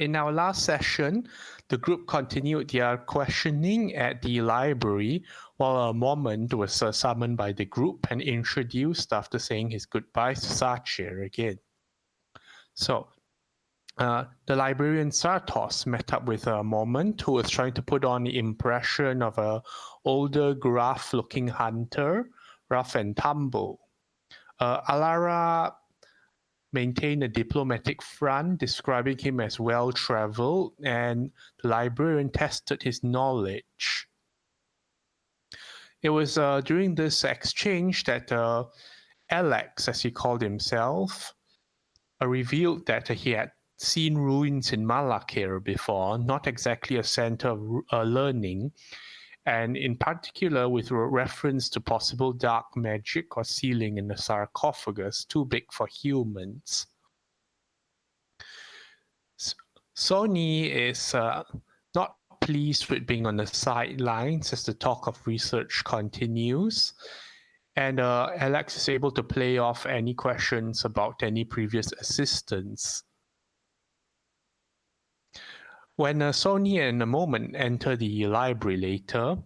In our last session, the group continued their questioning at the library while a Mormon was summoned by the group and introduced after saying his goodbyes to Sachir again. So, the librarian Sartos met up with a Mormon who was trying to put on the impression of an older, gruff-looking hunter, rough and tumble. Alara maintained a diplomatic front, describing him as well-traveled, and the librarian tested his knowledge. It was during this exchange that Alex, as he called himself, revealed that he had seen ruins in Malakir before, not exactly a center of learning, and in particular with reference to possible dark magic or sealing in the sarcophagus too big for humans. Sony is not pleased with being on the sidelines as the talk of research continues, and Alex is able to play off any questions about any previous assistants. When Sony and Mormon enter the library later,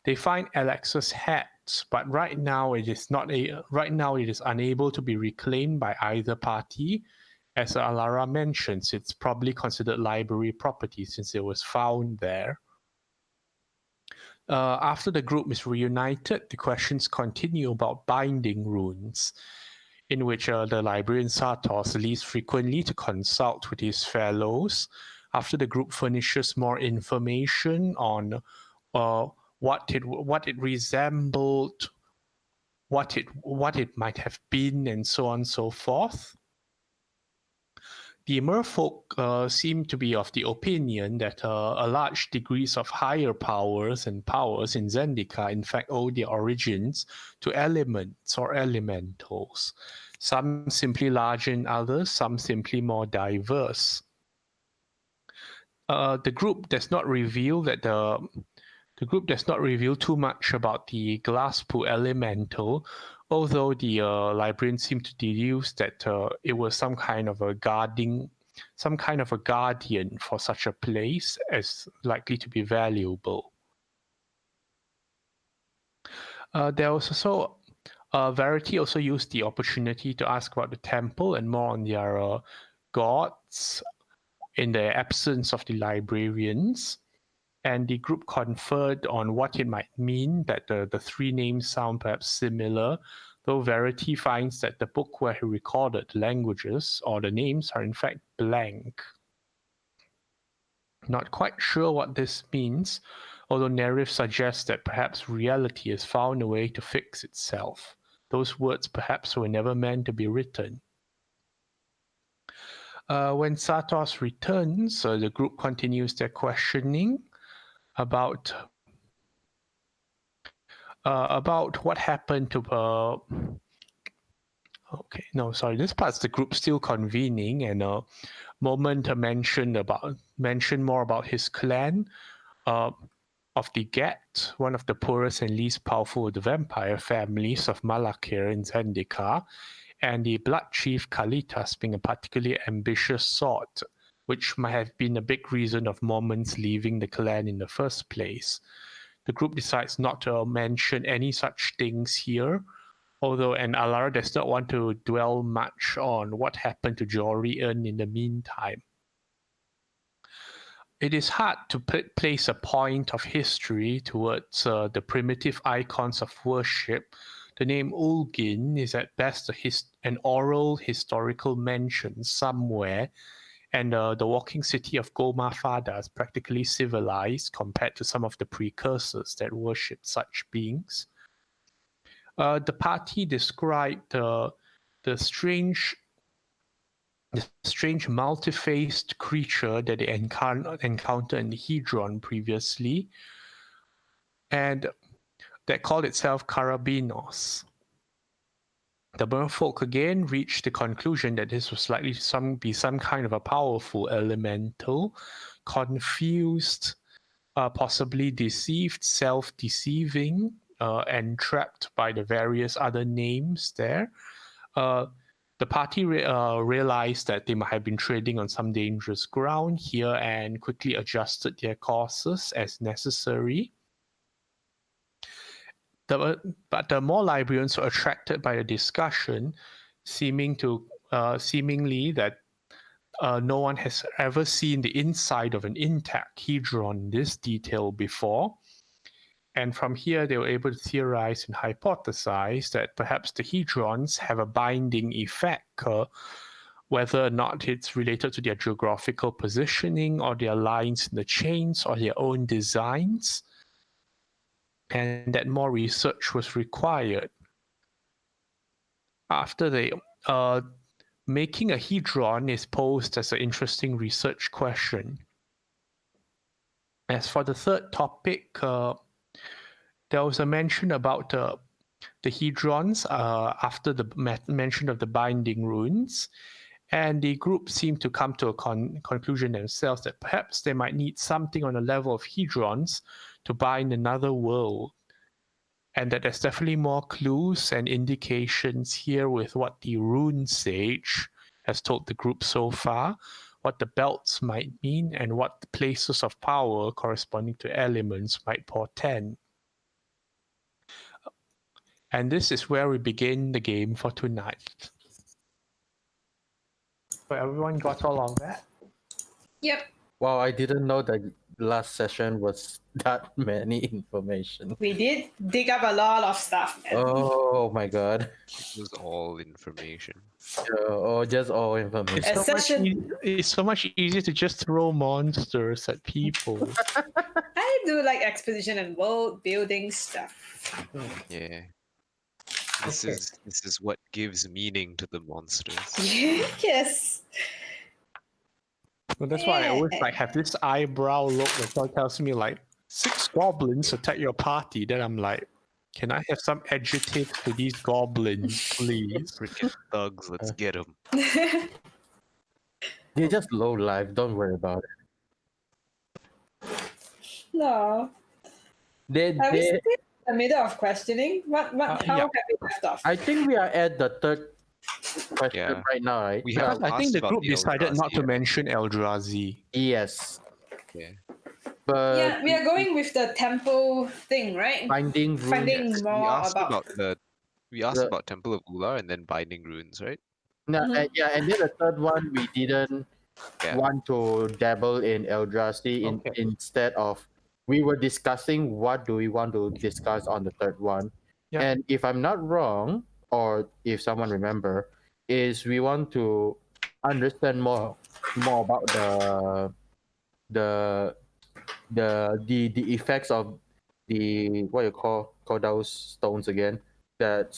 they find Alex's hat, but right now it is unable to be reclaimed by either party. As Alara mentions, it's probably considered library property since it was found there. After the group is reunited, the questions continue about binding runes, in which the librarian Sartos leaves frequently to consult with his fellows. After the group furnishes more information on what it resembled, what it might have been, and so on and so forth. The merfolk seem to be of the opinion that a large degrees of higher powers and powers in Zendika in fact owe their origins to elements or elementals, some simply larger than others, some simply more diverse. The group does not reveal too much about the Glasspool elemental, although the librarian seemed to deduce that it was some kind of a guardian for such a place as likely to be valuable. There was also Verity also used the opportunity to ask about the temple and more on their gods in the absence of the librarians, and the group conferred on what it might mean that the three names sound perhaps similar, though Verity finds that the book where he recorded languages or the names are in fact blank. Not quite sure what this means, although Nerif suggests that perhaps reality has found a way to fix itself. Those words perhaps were never meant to be written. When Sartos returns, the group continues their questioning about what happened to this part's the group still convening, and Moment mentioned more about his clan of the Get, one of the poorest and least powerful of the vampire families of Malakir in Zendika, and the Blood Chief Kalitas being a particularly ambitious sort, which might have been a big reason of Mormon's leaving the clan in the first place. The group decides not to mention any such things here, although Alara does not want to dwell much on what happened to Jorian in the meantime. It is hard to place a point of history towards the primitive icons of worship. The name Ulgin is at best an oral historical mention somewhere, and the walking city of Goma Fada is practically civilized compared to some of the precursors that worship such beings. The party described the strange multi-faced creature that they encountered in the Hedron previously, and that called itself Karabinos. The merfolk again reached the conclusion that this was likely to be some kind of a powerful elemental, confused, possibly deceived, self-deceiving, and trapped by the various other names there. The party realized that they might have been trading on some dangerous ground here and quickly adjusted their courses as necessary. But the more librarians were attracted by the discussion, seemingly that no one has ever seen the inside of an intact hedron in this detail before. And from here, they were able to theorize and hypothesize that perhaps the hedrons have a binding effect, whether or not it's related to their geographical positioning or their lines in the chains or their own designs, and that more research was required. After they making a hedron is posed as an interesting research question. As for the third topic, there was a mention about the hedrons after the mention of the binding runes, and the group seemed to come to a conclusion themselves that perhaps they might need something on the level of hedrons to bind another world, and that there's definitely more clues and indications here with what the rune sage has told the group so far, what the belts might mean, and what the places of power corresponding to elements might portend. And this is where we begin the game for tonight. So everyone got all of that? Yep. Wow, I didn't know that last session was that many information. We did dig up a lot of stuff. Oh my god. It was all information. Just all information. It's so much easier to just throw monsters at people. I do like exposition and world building stuff. Yeah. This is what gives meaning to the monsters. Yes. Well, that's why I always have this eyebrow look that tells me 6 goblins attack your party. Then I'm like, can I have some adjectives for these goblins, please? Freaking thugs, let's get them. They're just low life. Don't worry about it. No. Are we still in the middle of questioning? How have we left off? I think we are at the third question right now, right? I think the group decided not to mention Eldrazi. Yes. Okay. But yeah, we are going with the temple thing, right? Finding more we asked about Temple of Ular and then binding runes, right? No, and then the third one we didn't want to dabble in Eldrazi instead of we were discussing what do we want to discuss on the third one. Yeah. And if I'm not wrong, or if someone remember, is we want to understand more about the effects of the what you call those stones again that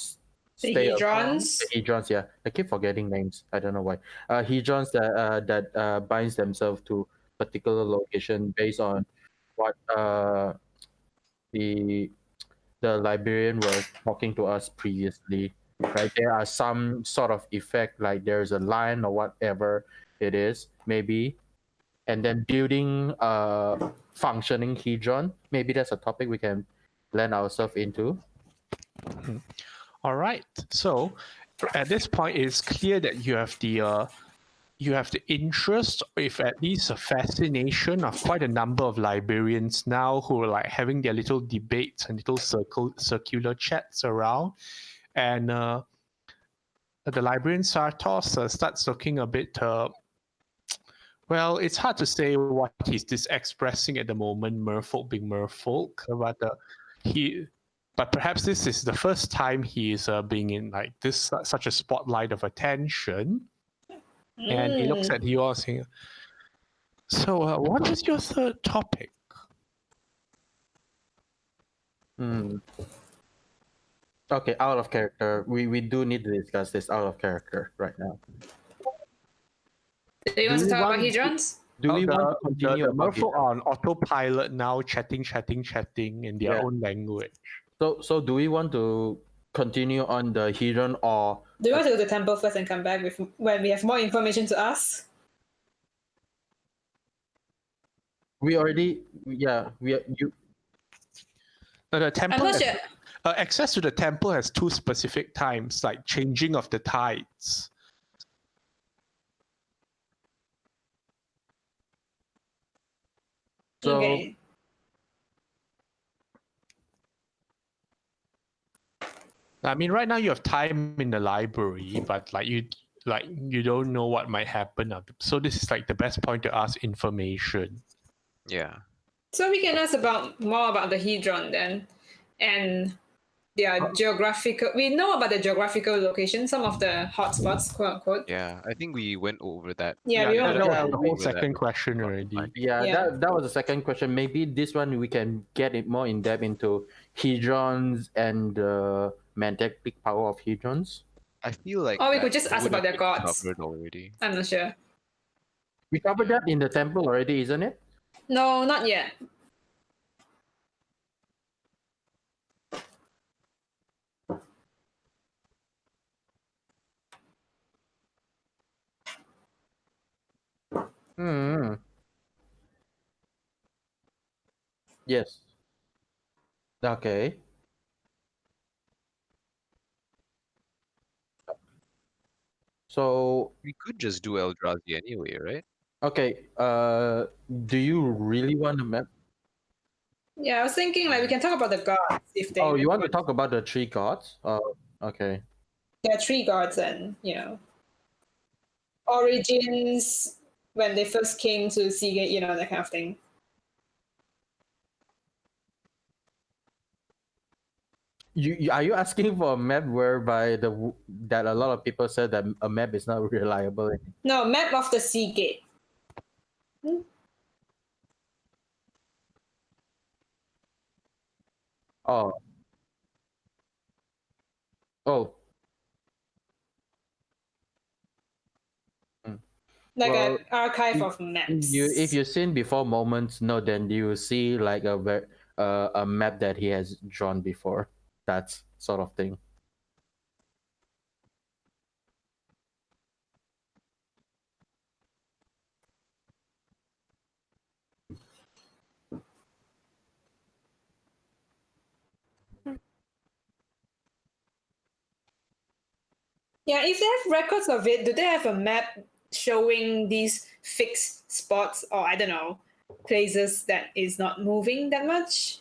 the hedrons. The hedrons, yeah. I keep forgetting names. I don't know why. Hedrons that binds themselves to particular location based on what the librarian was talking to us previously. Right, there are some sort of effect, like there's a line or whatever it is, maybe, and then building a functioning hedron. Maybe that's a topic we can land ourselves into. All right. So at this point, it's clear that you have the interest, if at least a fascination, of quite a number of librarians now who are having their little debates and little circular chats around. And the librarian Sartos starts looking a bit, well, it's hard to say what he's expressing at the moment, merfolk being merfolk, but perhaps this is the first time he is being in this such a spotlight of attention. And he looks at you all saying, so what is your third topic? Okay, out of character. We do need to discuss this out of character right now. Do you want to talk about hedrons? Do we want to continue? The merfolk on autopilot now, chatting in their own language. So do we want to continue on the hedron, or do you want to go to the temple first and come back when we have more information to ask? We already, The temple. Access to the temple has 2 specific times, like changing of the tides. So Okay. I mean, right now you have time in the library, but you don't know what might happen. So this is like the best point to ask information. Yeah. So we can ask more about the Hedron then, and their geographical. We know about the geographical location, some of the hotspots, quote unquote. Yeah, I think we went over that. Yeah, we that went was over the that. whole second question already. Yeah. that was the second question. Maybe this one we can get it more in depth into Hedrons and the magnetic power of Hedrons. I feel like Or we that could just ask would about have their been gods. covered already. I'm not sure. We covered that in the temple already, isn't it? No, not yet. Hmm. Yes. Okay. So We could just do Eldrazi anyway, right? okay. Do you really want to map? Yeah, I was thinking like we can talk about the gods if they. Oh, you want to talk about the three gods? Oh, okay. There are three gods, and origins when they first came to Seagate, that kind of thing. Are you asking for a map whereby that a lot of people said that a map is not reliable? No, map of the Seagate. Oh. Oh. Like Well, an archive of maps. If you've seen before moments, no, then you see like a map that he has drawn before. That sort of thing. Yeah, if they have records of it, do they have a map showing these fixed spots or I don't know, places that is not moving that much?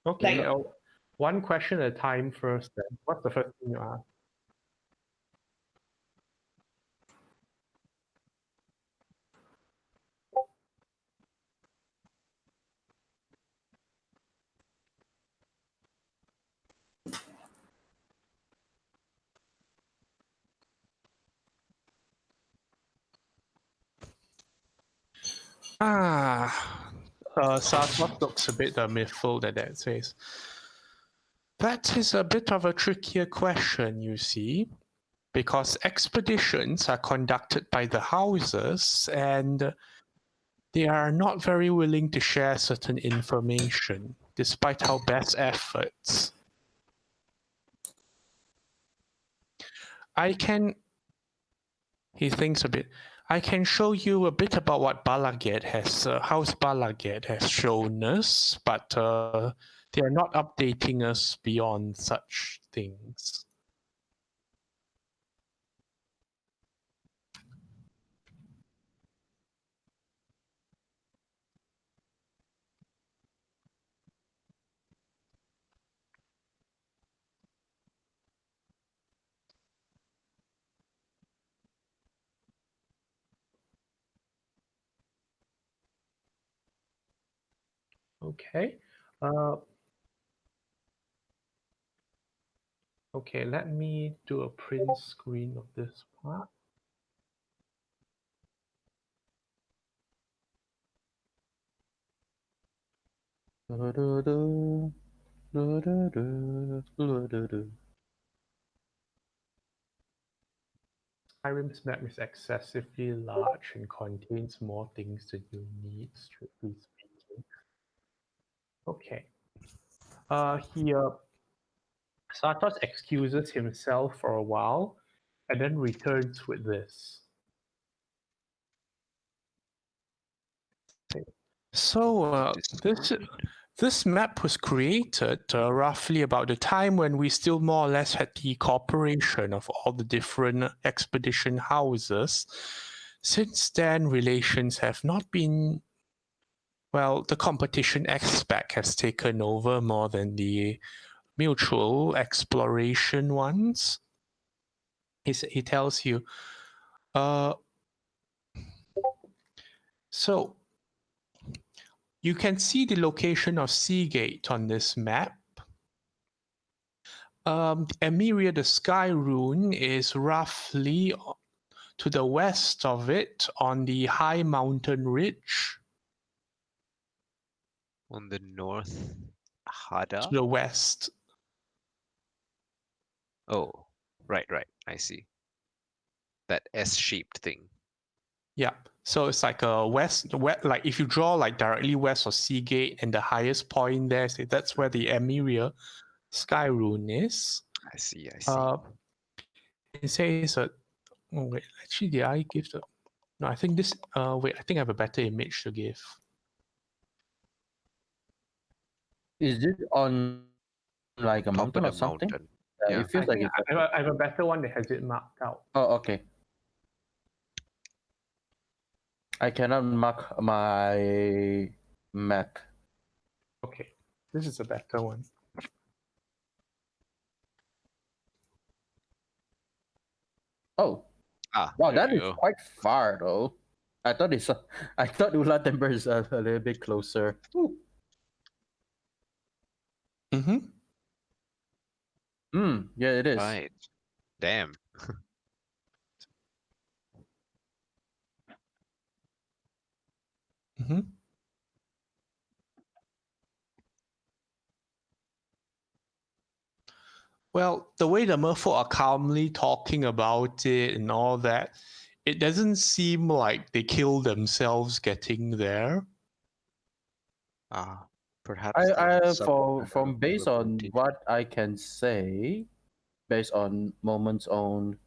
Okay, Like- one question at a time first then. What's the first thing you ask? Sartos looks a bit mythful that says. That is a bit of a trickier question, you see, because expeditions are conducted by the houses and they are not very willing to share certain information, despite our best efforts. He thinks a bit. I can show you a bit about what Balaget House Balaget has shown us, but they are not updating us beyond such things. Okay. Okay, let me do a print screen of this part. Skyrim's map is excessively large and contains more things than you need, strictly speaking. Okay. Here, Sartos excuses himself for a while and then returns with this. So this map was created roughly about the time when we still more or less had the cooperation of all the different expedition houses. Since then, relations have not been Well, the competition aspect has taken over more than the mutual exploration ones. He tells you, so you can see the location of Seagate on this map. Emeria, the Sky Rune, is roughly to the west of it on the high mountain ridge. On the north, Hada. To the west. Oh, right. I see. That S-shaped thing. Yeah. So it's like a west, like if you draw like directly west of Seagate and the highest point there, say that's where the Emeria Sky Rune is. I see. It says that. Oh wait, actually, did I give the? No, I think this. Wait, I think I have a better image to give. Is it on like a Top mountain of or the something? mountain. Yeah, it feels like it's. I have a better one that has it marked out. Oh, okay. I cannot mark my map. Okay, this is a better one. Oh, wow, that is quite far though. I thought Ula Temple is a little bit closer. Mm-hmm. Yeah, it is. Right. Damn. Mm-hmm. Well, the way the merfolk are calmly talking about it and all that, it doesn't seem like they killed themselves getting there. Perhaps from based on what I can say, based on Moment's own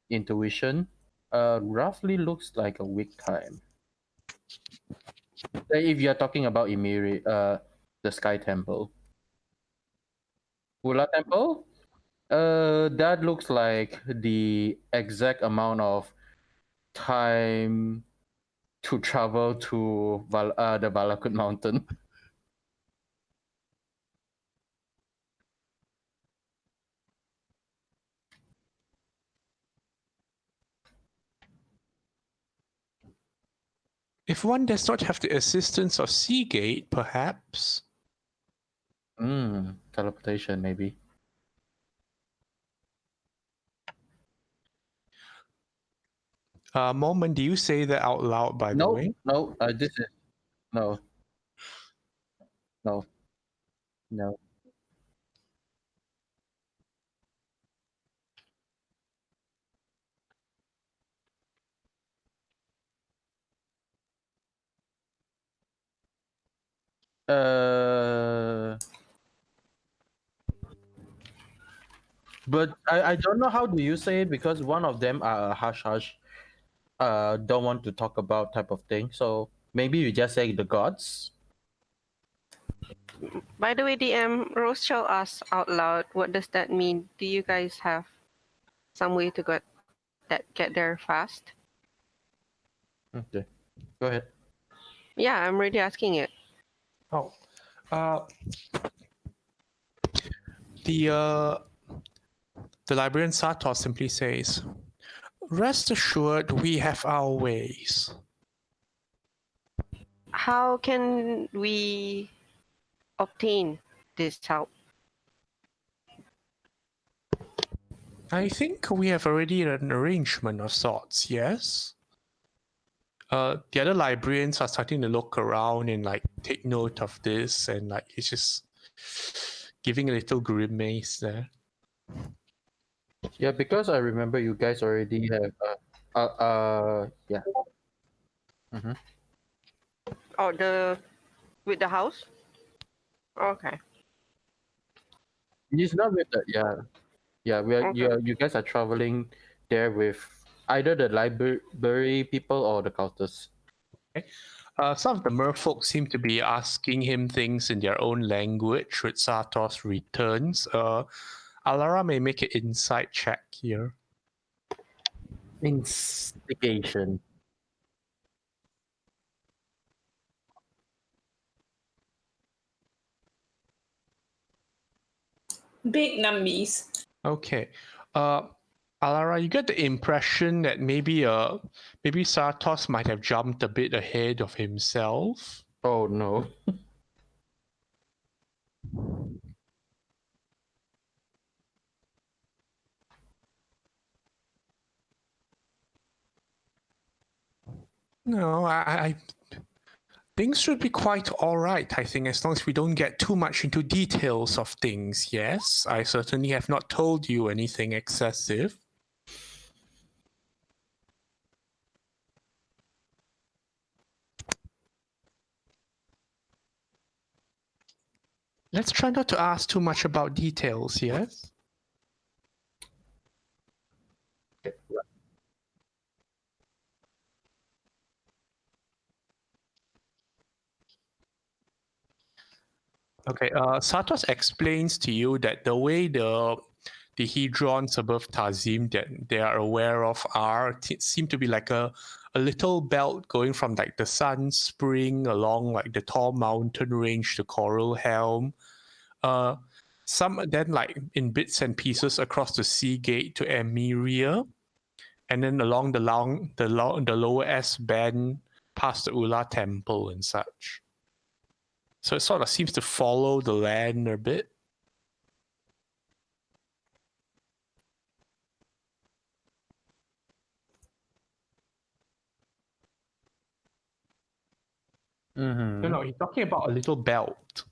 intuition, roughly looks like a week time. If you're talking about Emiri, the Sky Temple. Ula Temple? That looks like the exact amount of time to travel to the Valakut Mountain. If one does not have the assistance of Seagate, perhaps. Teleportation, maybe. Moment, do you say that out loud, by the way? No, this is... No. But I don't know how do you say it, because one of them are hush hush, don't want to talk about type of thing. So maybe you just say the gods. By the way, DM, Rochelle asked out loud, what does that mean? Do you guys have some way to get there fast? Okay, go ahead. Yeah, I'm already asking it. Oh, the librarian Sator simply says, "Rest assured, we have our ways." How can we obtain this help? I think we have already an arrangement of sorts, yes? The other librarians are starting to look around and like take note of this, and like he's just giving a little grimace there. Yeah, because I remember you guys already have yeah. Mm-hmm. Oh, with the house? Okay. It's not with the we are Okay. you guys are traveling there with either the library people or the cultists. Okay. Some of the merfolk seem to be asking him things in their own language with Satos returns. Alara may make an insight check here. Instigation. Big numbies. Okay. Alara, you get the impression that maybe Sartos might have jumped a bit ahead of himself. Oh no. No, I things should be quite all right, I think, as long as we don't get too much into details of things. Yes, I certainly have not told you anything excessive. Let's try not to ask too much about details, yes? Okay, Sartos explains to you that the way the hedrons above Tazim that they are aware of seem to be like a little belt going from like the Sun Spring along like the tall mountain range to Coral Helm. Some then like in bits and pieces across the Sea Gate to Emiria, and then along the lower S bend past the Ula Temple and such. So it sort of seems to follow the land a bit. Mm-hmm. No, he's talking about a little belt.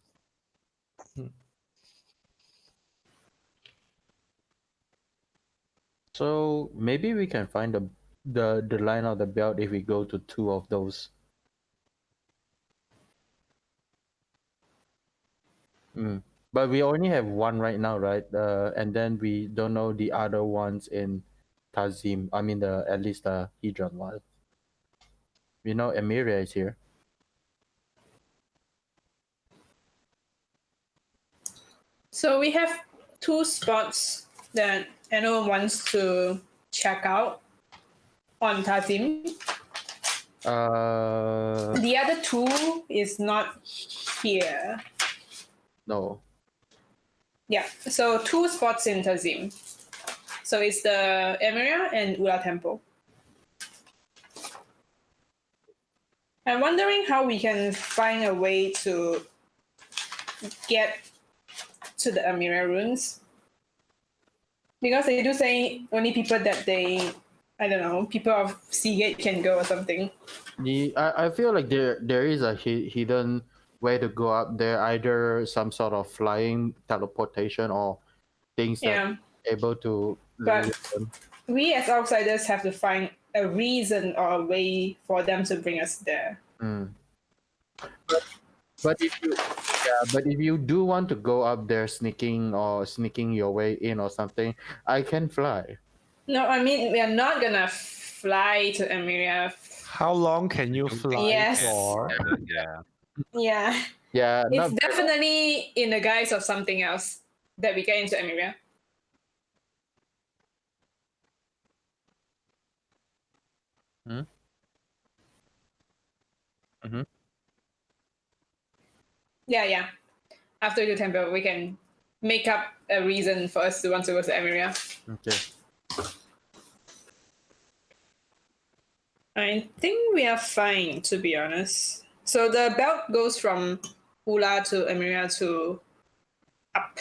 So maybe we can find the line of the belt if we go to 2 of those. But we only have 1 right now, right? And then we don't know the other ones in Tazim. I mean, at least the Hedron one. We know Emiria is here. So we have 2 spots that anyone wants to check out on Tazim. The other 2 is not here. No. Yeah, so 2 spots in Tazim. So it's the Emiria and Ula Temple. I'm wondering how we can find a way to get to the Emiria ruins. Because they do say only people that people of Seagate can go or something. I feel like there is a hidden way to go up there, either some sort of flying teleportation or things that are able to. But we as outsiders have to find a reason or a way for them to bring us there. But if you do want to go up there sneaking your way in or something, I can fly. No, I mean we are not gonna fly to Emiria. How long can you fly for? Yeah. Yeah. It's definitely in the guise of something else that we get into Emiria. Yeah. After we do temple, we can make up a reason for us to want to go to Emiria. Okay. I think we are fine, to be honest. So the belt goes from Ula to Emiria to up.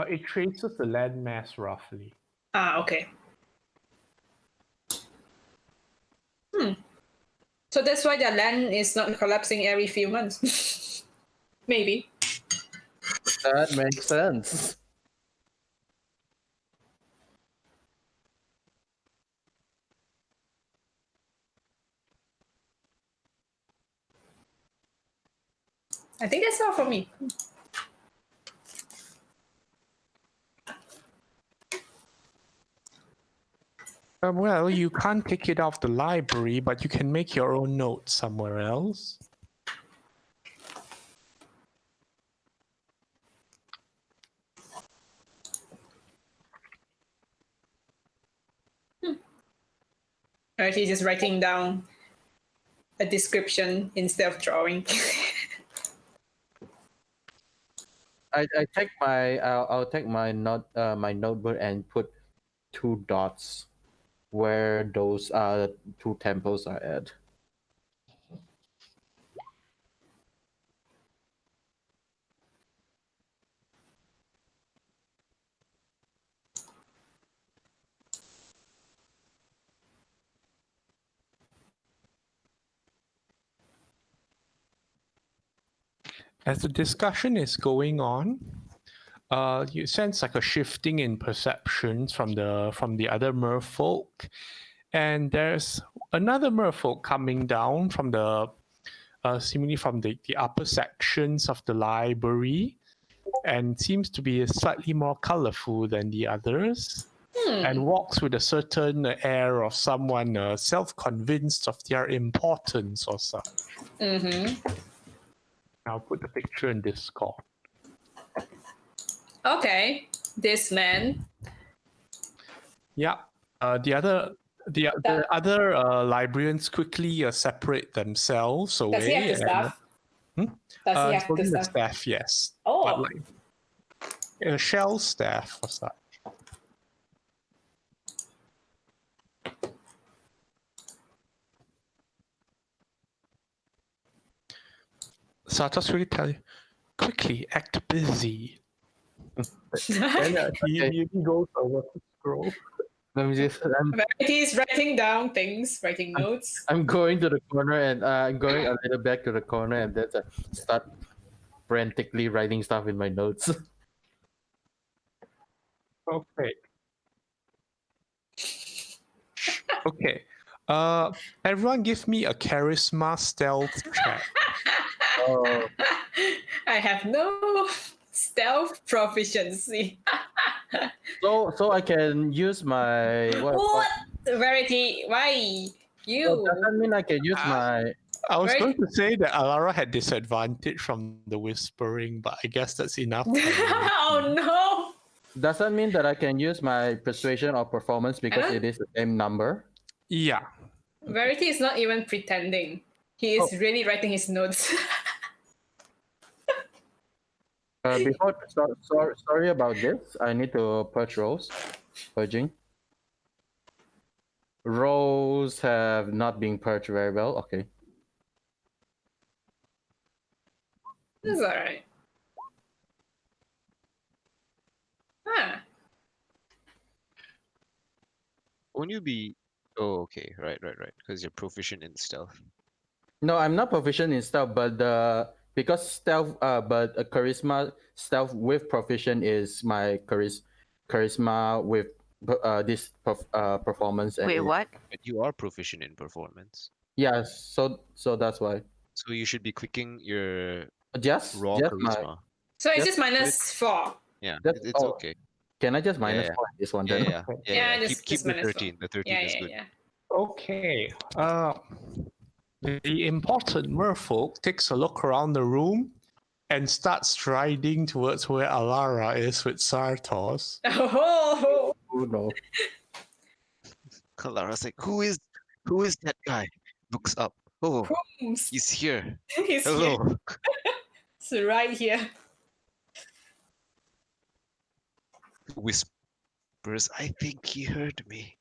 It traces the landmass roughly. Okay. So that's why the land is not collapsing every few months. Maybe. That makes sense. I think that's all for me. Well, you can't pick it off the library, but you can make your own notes somewhere else. Or he's just writing down a description instead of drawing. I take my I'll take my my notebook and put 2 dots where those 2 temples are at. As the discussion is going on, you sense like a shifting in perceptions from the other merfolk, and there's another merfolk coming down from the seemingly from the upper sections of the library, and seems to be slightly more colorful than the others, and walks with a certain air of someone self-convinced of their importance or such. I'll put the picture in Discord. Okay, this man. Yeah. The other librarians quickly separate themselves away. Does he have the staff? Does he have the holding the staff? staff, yes. Oh. But like a shell staff or such. Sartos really tell you, quickly act busy. And he goes over to scroll. Let me just. He's writing down things, writing notes. I'm going to the corner and I'm going a little back to the corner and then start frantically writing stuff in my notes. Okay. Okay. Everyone give me a charisma stealth check. Oh, I have no stealth proficiency. so I can use my What? Verity, why? You. Does that mean I can use my? I was Right. going to say that Alara had disadvantage from the whispering, but I guess that's enough. Oh no! Does that mean that I can use my persuasion or performance because it is the same number? Yeah. Verity is not even pretending. He is really writing his notes. Sorry about this. I need to purge rolls. Purging. Rolls have not been purged very well. Okay. It's alright. Huh. Won't you be? Oh, okay, right. Because you're proficient in stealth. No, I'm not proficient in stealth, but because stealth, but a charisma stealth with proficient is my charisma with this performance. Wait, what? But you are proficient in performance, Yeah, so that's why. so you should be clicking your Just raw my. charisma. So it's Just just -4. Yeah, That's- it's oh, okay. Can I just minus Yeah. one this one Yeah, then? yeah, yeah. Yeah, yeah. just Keep the -4. 13. The 13 is good. Yeah. Okay. The important merfolk takes a look around the room and starts striding towards where Alara is with Sartos. Oh, Oh no. Alara's like, who is that guy? Looks up. Oh, he's he's here. here. Hello. It's right here. Whispers, I think he heard me.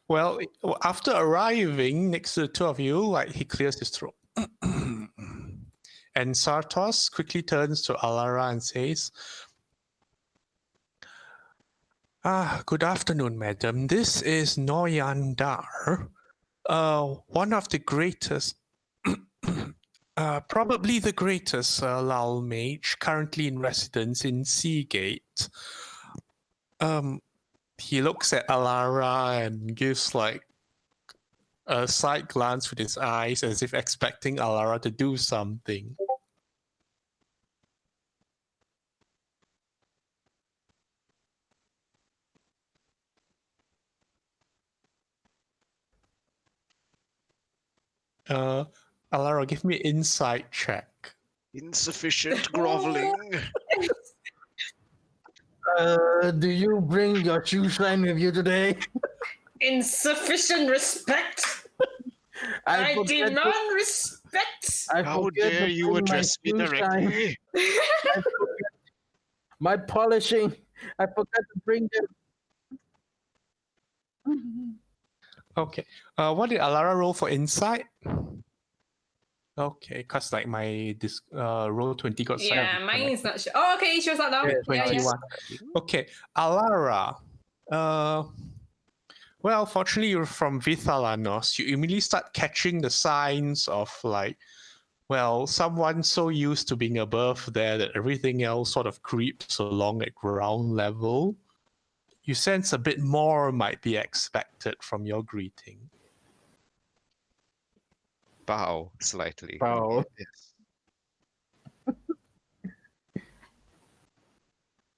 Well, after arriving next to the two of you, like he clears his throat. And Sartos quickly turns to Alara and says, good afternoon, madam. This is Noyandar, one of the greatest, probably the greatest Lal mage currently in residence in Seagate. He looks at Alara and gives like a side glance with his eyes as if expecting Alara to do something. Alara, give me an insight check. Insufficient groveling. Do you bring your shoe shine with you today? Insufficient respect. I forget to- demand respect. I How forget dare to you bring my address me shoe shine. directly? I forget my polishing. I forgot to bring them. Okay. What did Alara roll for insight? Okay, cause like my roll 20 got Yeah, mine is not sure. Oh, okay, she was not down. Yeah, Yeah, yeah. 21. Okay, Alara. Well, fortunately, you're from Vithalanos. You immediately start catching the signs of like, well, someone so used to being above there that everything else sort of creeps along at ground level. You sense a bit more might be expected from your greeting. Bow slightly. Bow. Yes.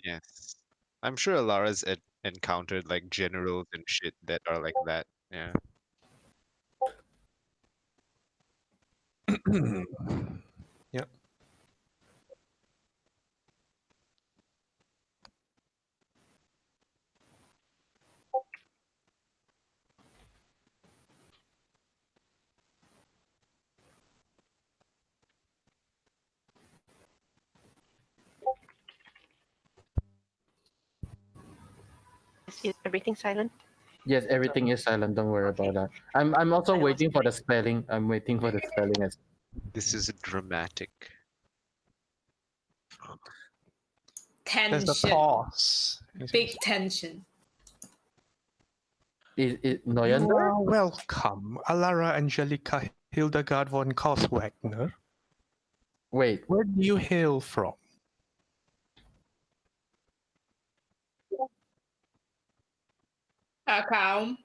Yes. I'm sure Alara's encountered like generals and shit that are like that. Yeah. Yep. Is everything silent? Yes, everything is silent. Don't worry about that. I'm also waiting for the spelling. I'm waiting for the spelling as This is dramatic. There's a Tension. pause. Big tension. is You Noyander? are welcome, Alara Angelica Hildegard von Koswagner. Wait, Where do you hail from? Calm.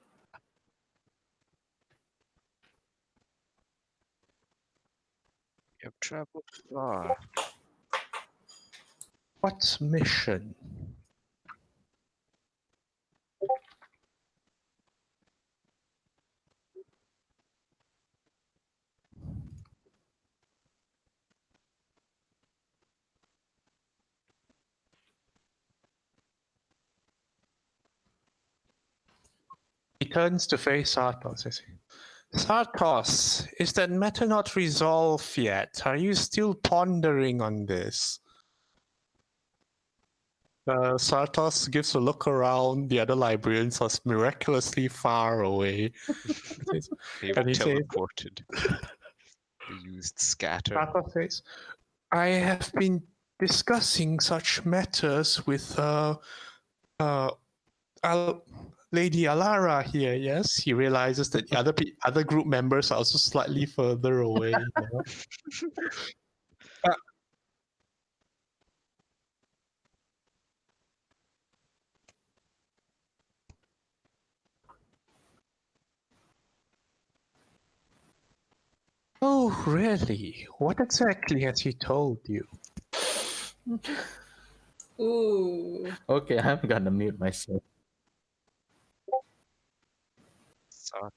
You have traveled far. What mission? He turns to face Sartos. Sartos, is that matter not resolved yet? Are you still pondering on this? Sartos gives a look around. The other librarians are miraculously far away. They've And he says- teleported. They used scatter. Sartos says, I have been discussing such matters with Lady Alara here. Yes, he realizes that the other group members are also slightly further away. Now. Oh, really? What exactly has he told you? Ooh. okay, I'm gonna mute myself. So,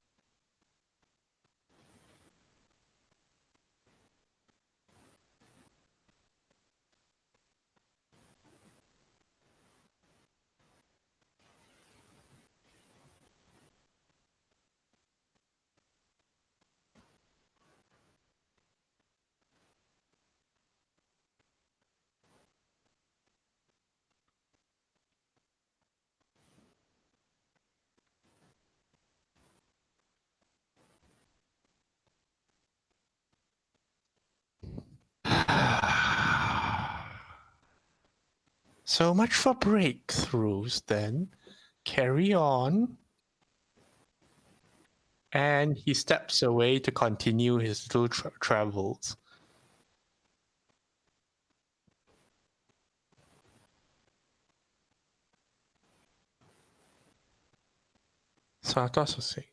So much for breakthroughs, then. Carry on. And he steps away to continue his little travels. Sartos was saying,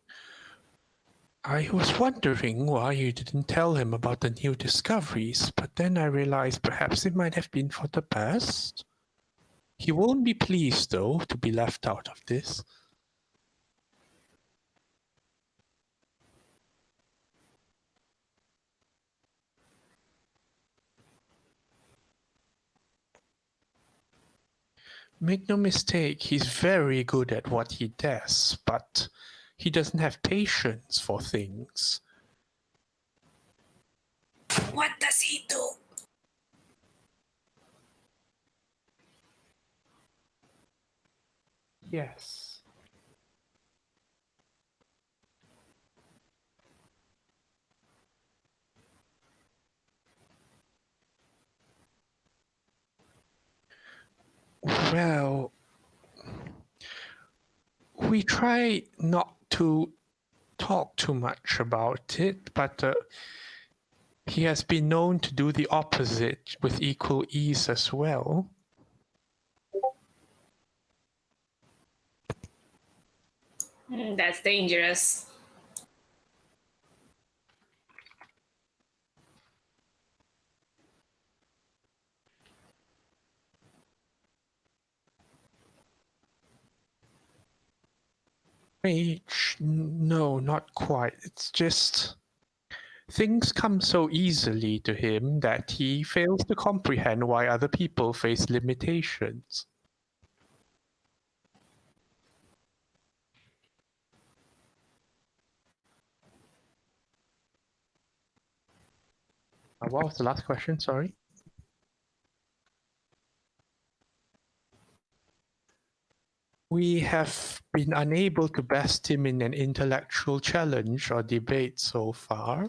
I was wondering why you didn't tell him about the new discoveries, but then I realized perhaps it might have been for the best. He won't be pleased, though, to be left out of this. Make no mistake, he's very good at what he does, but he doesn't have patience for things. What does he do? Yes. Well, we try not to talk too much about it, but he has been known to do the opposite with equal ease as well. That's dangerous. Rage? No, not quite. It's just things come so easily to him that he fails to comprehend why other people face limitations. What was the last question? Sorry. We have been unable to best him in an intellectual challenge or debate so far.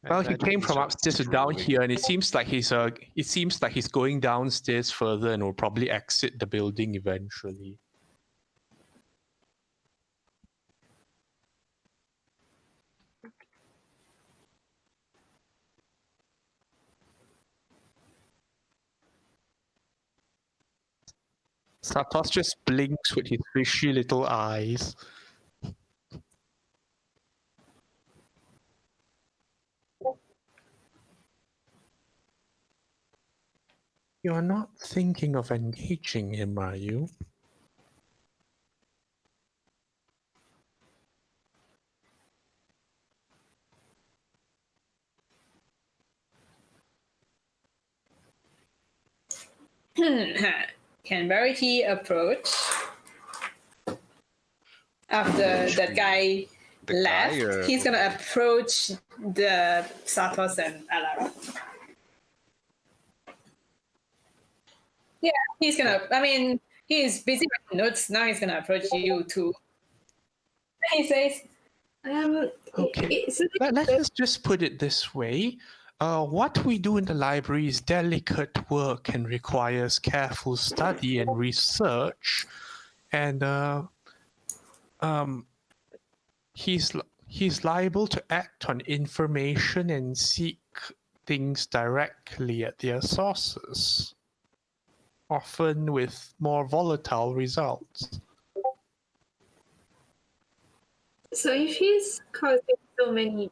Well, he came from upstairs to down here, and it seems like he's going downstairs further and will probably exit the building eventually. Satos just blinks with his fishy little eyes. You're not thinking of engaging him, are you? Can Verity approach after that guy left? He's gonna approach the Satos and Alara. Yeah, he's gonna. I mean, he's busy writing notes now. He's gonna approach you too. He says, Okay. Let's just put it this way. What we do in the library is delicate work and requires careful study and research. And he's liable to act on information and seek things directly at their sources, often with more volatile results. So if he's causing so many...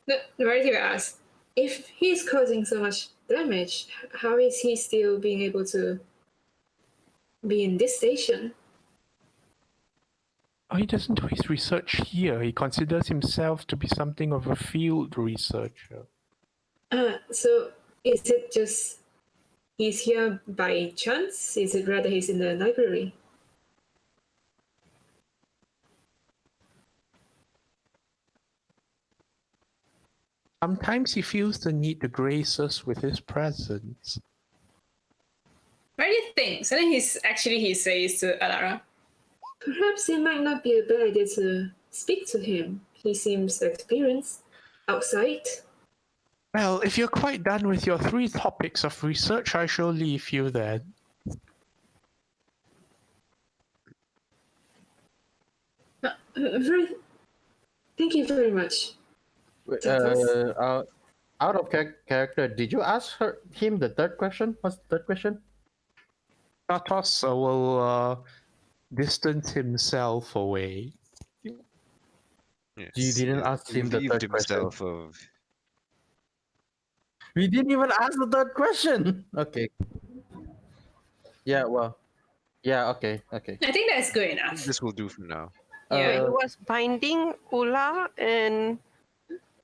The Verity asks, if he's causing so much damage, how is he still being able to be in this station? Oh, he doesn't do his research here. He considers himself to be something of a field researcher. So is it just he's here by chance? Is it rather he's in the library? Sometimes he feels the need to grace us with his presence. Verity thinks, and then he says to Alara, Perhaps it might not be a bad idea to speak to him. He seems experienced outside. Well, if you're quite done with your 3 topics of research, I shall leave you then. Thank you very much. Out of character, did you ask him the third question? What's the third question? Satos will distance himself away. Yes, You didn't ask him the relieved third question. himself of. We didn't even ask the third question. Okay. Yeah, well, Yeah, okay. I think that's good I enough. think this will do for now. Yeah. It was binding, Ula, and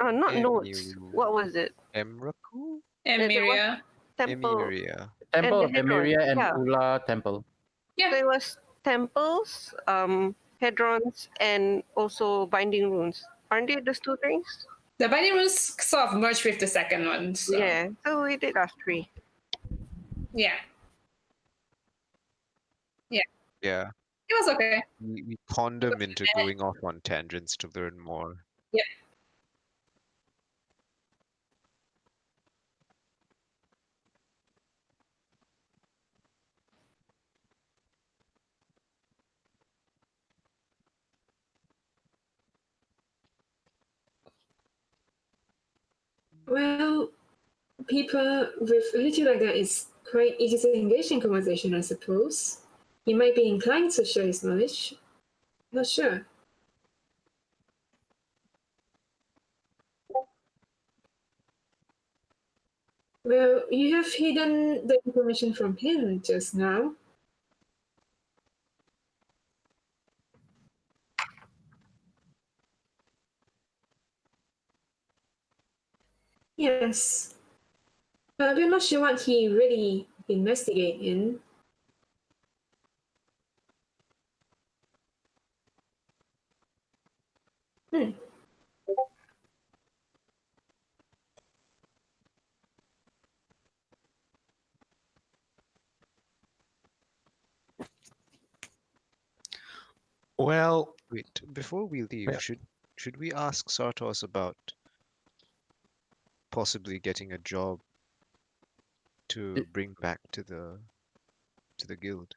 not notes. Emu- What was it? Emraku? And It was Miria. temple. Emiria. Temple of the Hedron. Emeria and Yeah. Ula Temple. Yeah. So it was temples, hedrons, and also binding runes. Aren't they those two things? The binding runes sort of merged with the second one. So. Yeah. So we did us 3. Yeah. Yeah. It was okay. We conned them into going off on tangents to learn more. Yeah. Well, people with attitude like that is quite easy to engage in conversation, I suppose. He might be inclined to share his knowledge. Not sure. Well, you have hidden the information from him just now. Yes. But we're not sure what he really investigated in. Well, Wait, before we leave, Yeah. should we ask Sartos about possibly getting a job to bring back to the guild?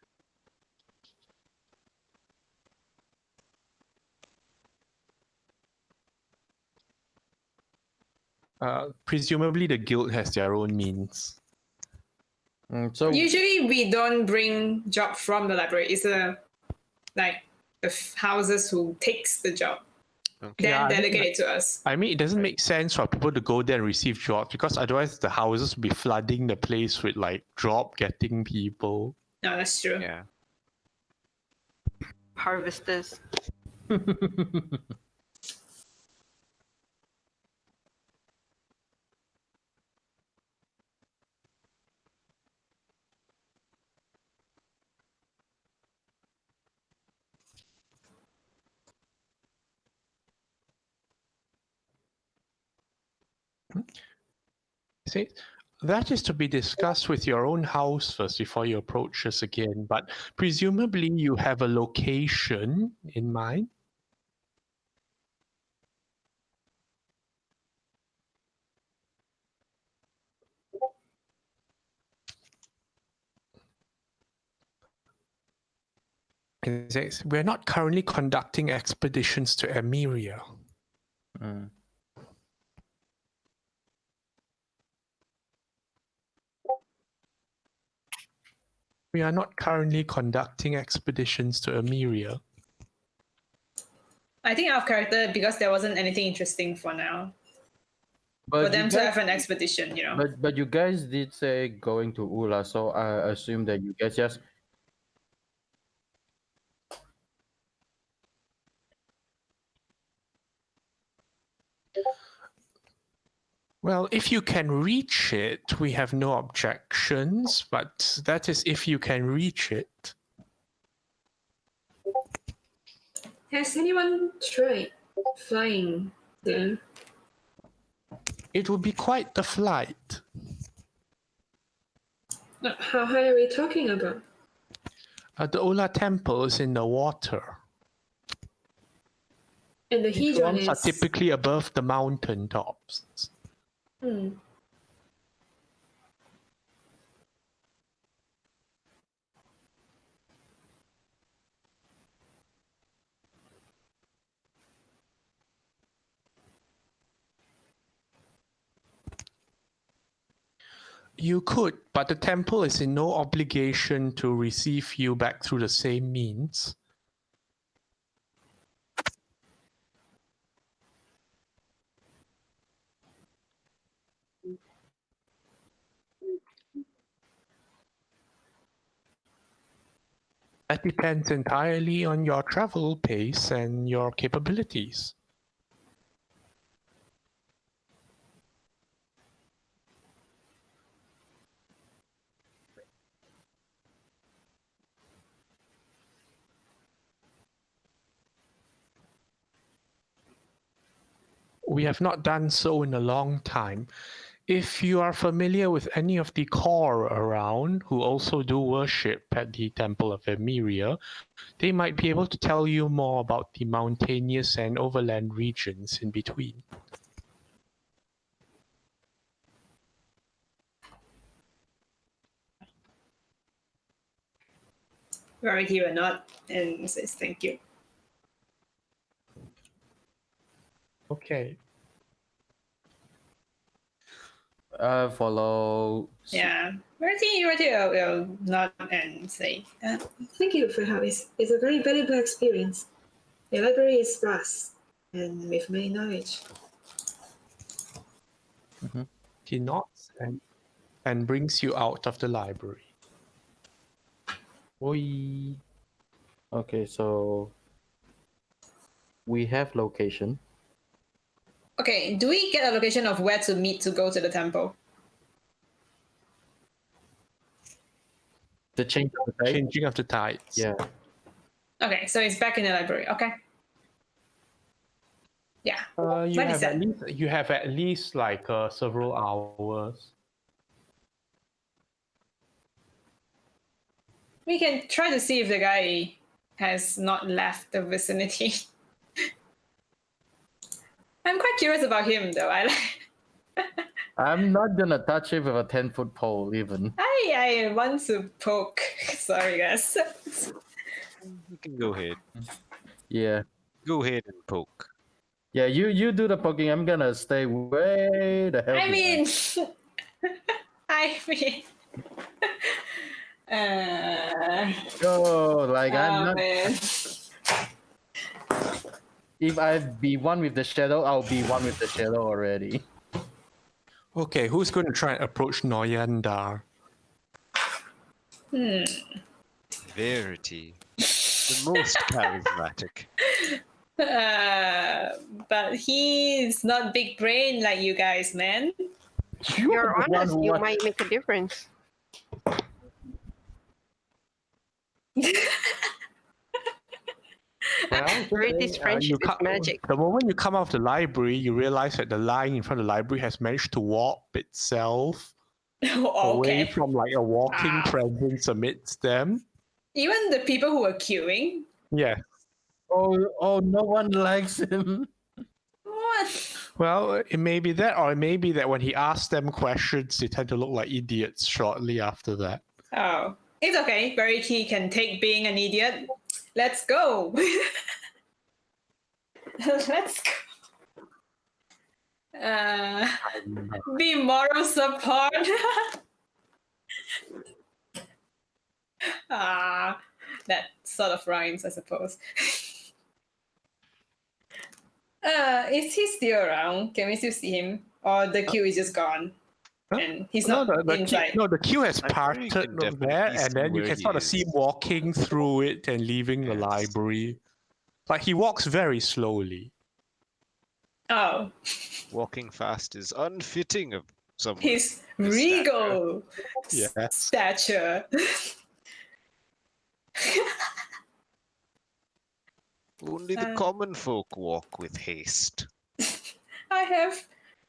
presumably the guild has their own means. So Usually we don't bring job from the library. It's like the houses who takes the job. Okay. Then Yeah, I mean, delegate it to us. I mean, it doesn't Right. make sense for people to go there and receive jobs because otherwise the houses will be flooding the place with like job getting people. No, that's true. Yeah. Harvesters. See, that is to be discussed with your own house first before you approach us again. But presumably you have a location in mind. It says, we're not currently conducting expeditions to Emeria. mm, We are not currently conducting expeditions to Emeria. I think out of character because there wasn't anything interesting for now. For but them you to guys, have an expedition, you know. but you guys did say going to Ula, so I assume that you guys just Well, if you can reach it, we have no objections, but that is if you can reach it. Has anyone tried flying there? It would be quite the flight. How high are we talking about? The Ola temple is in the water. And the Hedron Hedrons are is... typically above the mountain tops. Hmm. You could, but the temple is in no obligation to receive you back through the same means. That depends entirely on your travel pace and your capabilities. We have not done so in a long time. If you are familiar with any of the core around who also do worship at the Temple of Emiria, they might be able to tell you more about the mountainous and overland regions in between. Rarity will nod and says thank you. Okay. Follow. Yeah. Rarity will nod and say, Thank you for help. It's a very valuable experience. The library is vast and with many knowledge. He nods and brings you out of the library. Oi. Okay, so we have location. okay, do we get a location of where to meet to go to the temple? The change of the tide. Changing of the tides. Yeah. Okay, so it's back in the library. Okay. Yeah. You What is have that? at least like several hours. We can try to see if the guy has not left the vicinity. I'm quite curious about him, though. I'm not gonna touch it with a 10-foot pole, even. I want to poke. Sorry, guys. You can go ahead. Yeah. Go ahead and poke. Yeah, you do the poking. I'm gonna stay way the hell I behind. mean, I mean. Oh, like I'm not. Man. If I be one with the shadow, I'll be one with the shadow already. Okay, who's going to try and approach Noyandar? Verity. The most charismatic. But he's not big brain like you guys, man. You're the one honest, who you wa- might make a difference. Well, Verity's friendship is magic. The moment you come out of the library, you realize that the line in front of the library has managed to warp itself away Okay. from like a walking presence amidst them. Even the people who were queuing. Yeah. Oh, no one likes him. What? Well, it may be that, or it may be that when he asks them questions, they tend to look like idiots shortly after that. Oh, it's okay. Verity can take being an idiot. Let's go. Let's go. Be moral support. That sort of rhymes, I suppose. Is he still around? Can we still see him? Or the queue is just gone? Huh? And he's No, not the inside. queue, the queue has I'm sure you parted can definitely there, and see then you where can he sort of see him is. walking through it and leaving the Yes. library. Like he walks very slowly. Oh, Walking fast is unfitting of someone. his His regal Yes. stature. Only the common folk walk with haste. I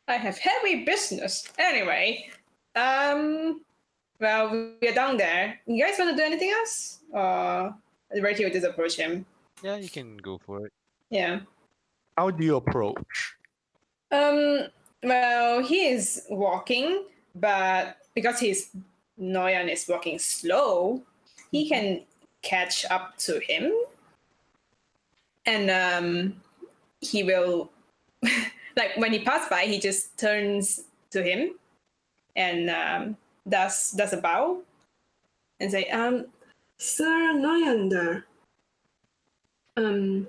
have heavy business. Anyway, well, we're down there. You guys want to do anything else? Verity will just approach him. Yeah, you can go for it. Yeah. How do you approach? Well, he is walking, but because Noyan is walking slow, he can catch up to him. And he will, like when he passes by, he just turns to him and does a bow and say, Sir Noyander. and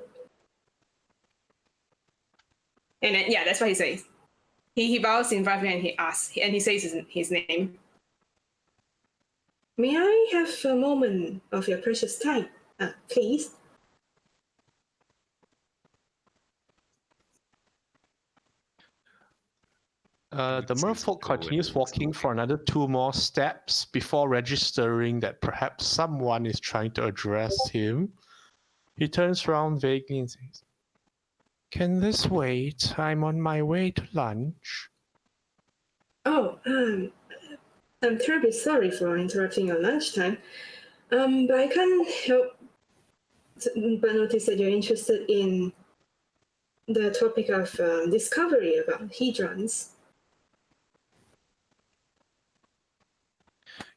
then, yeah, that's what he says. He bows in front of him and he asks, and he says his name. May I have a moment of your precious time? Please. The merfolk continues walking for another 2 more steps before registering that perhaps someone is trying to address him. He turns around vaguely and says, "Can this wait? I'm on my way to lunch." Oh, I'm terribly sorry for interrupting your lunchtime. But I can't help but notice that you're interested in the topic of discovery about hedrons.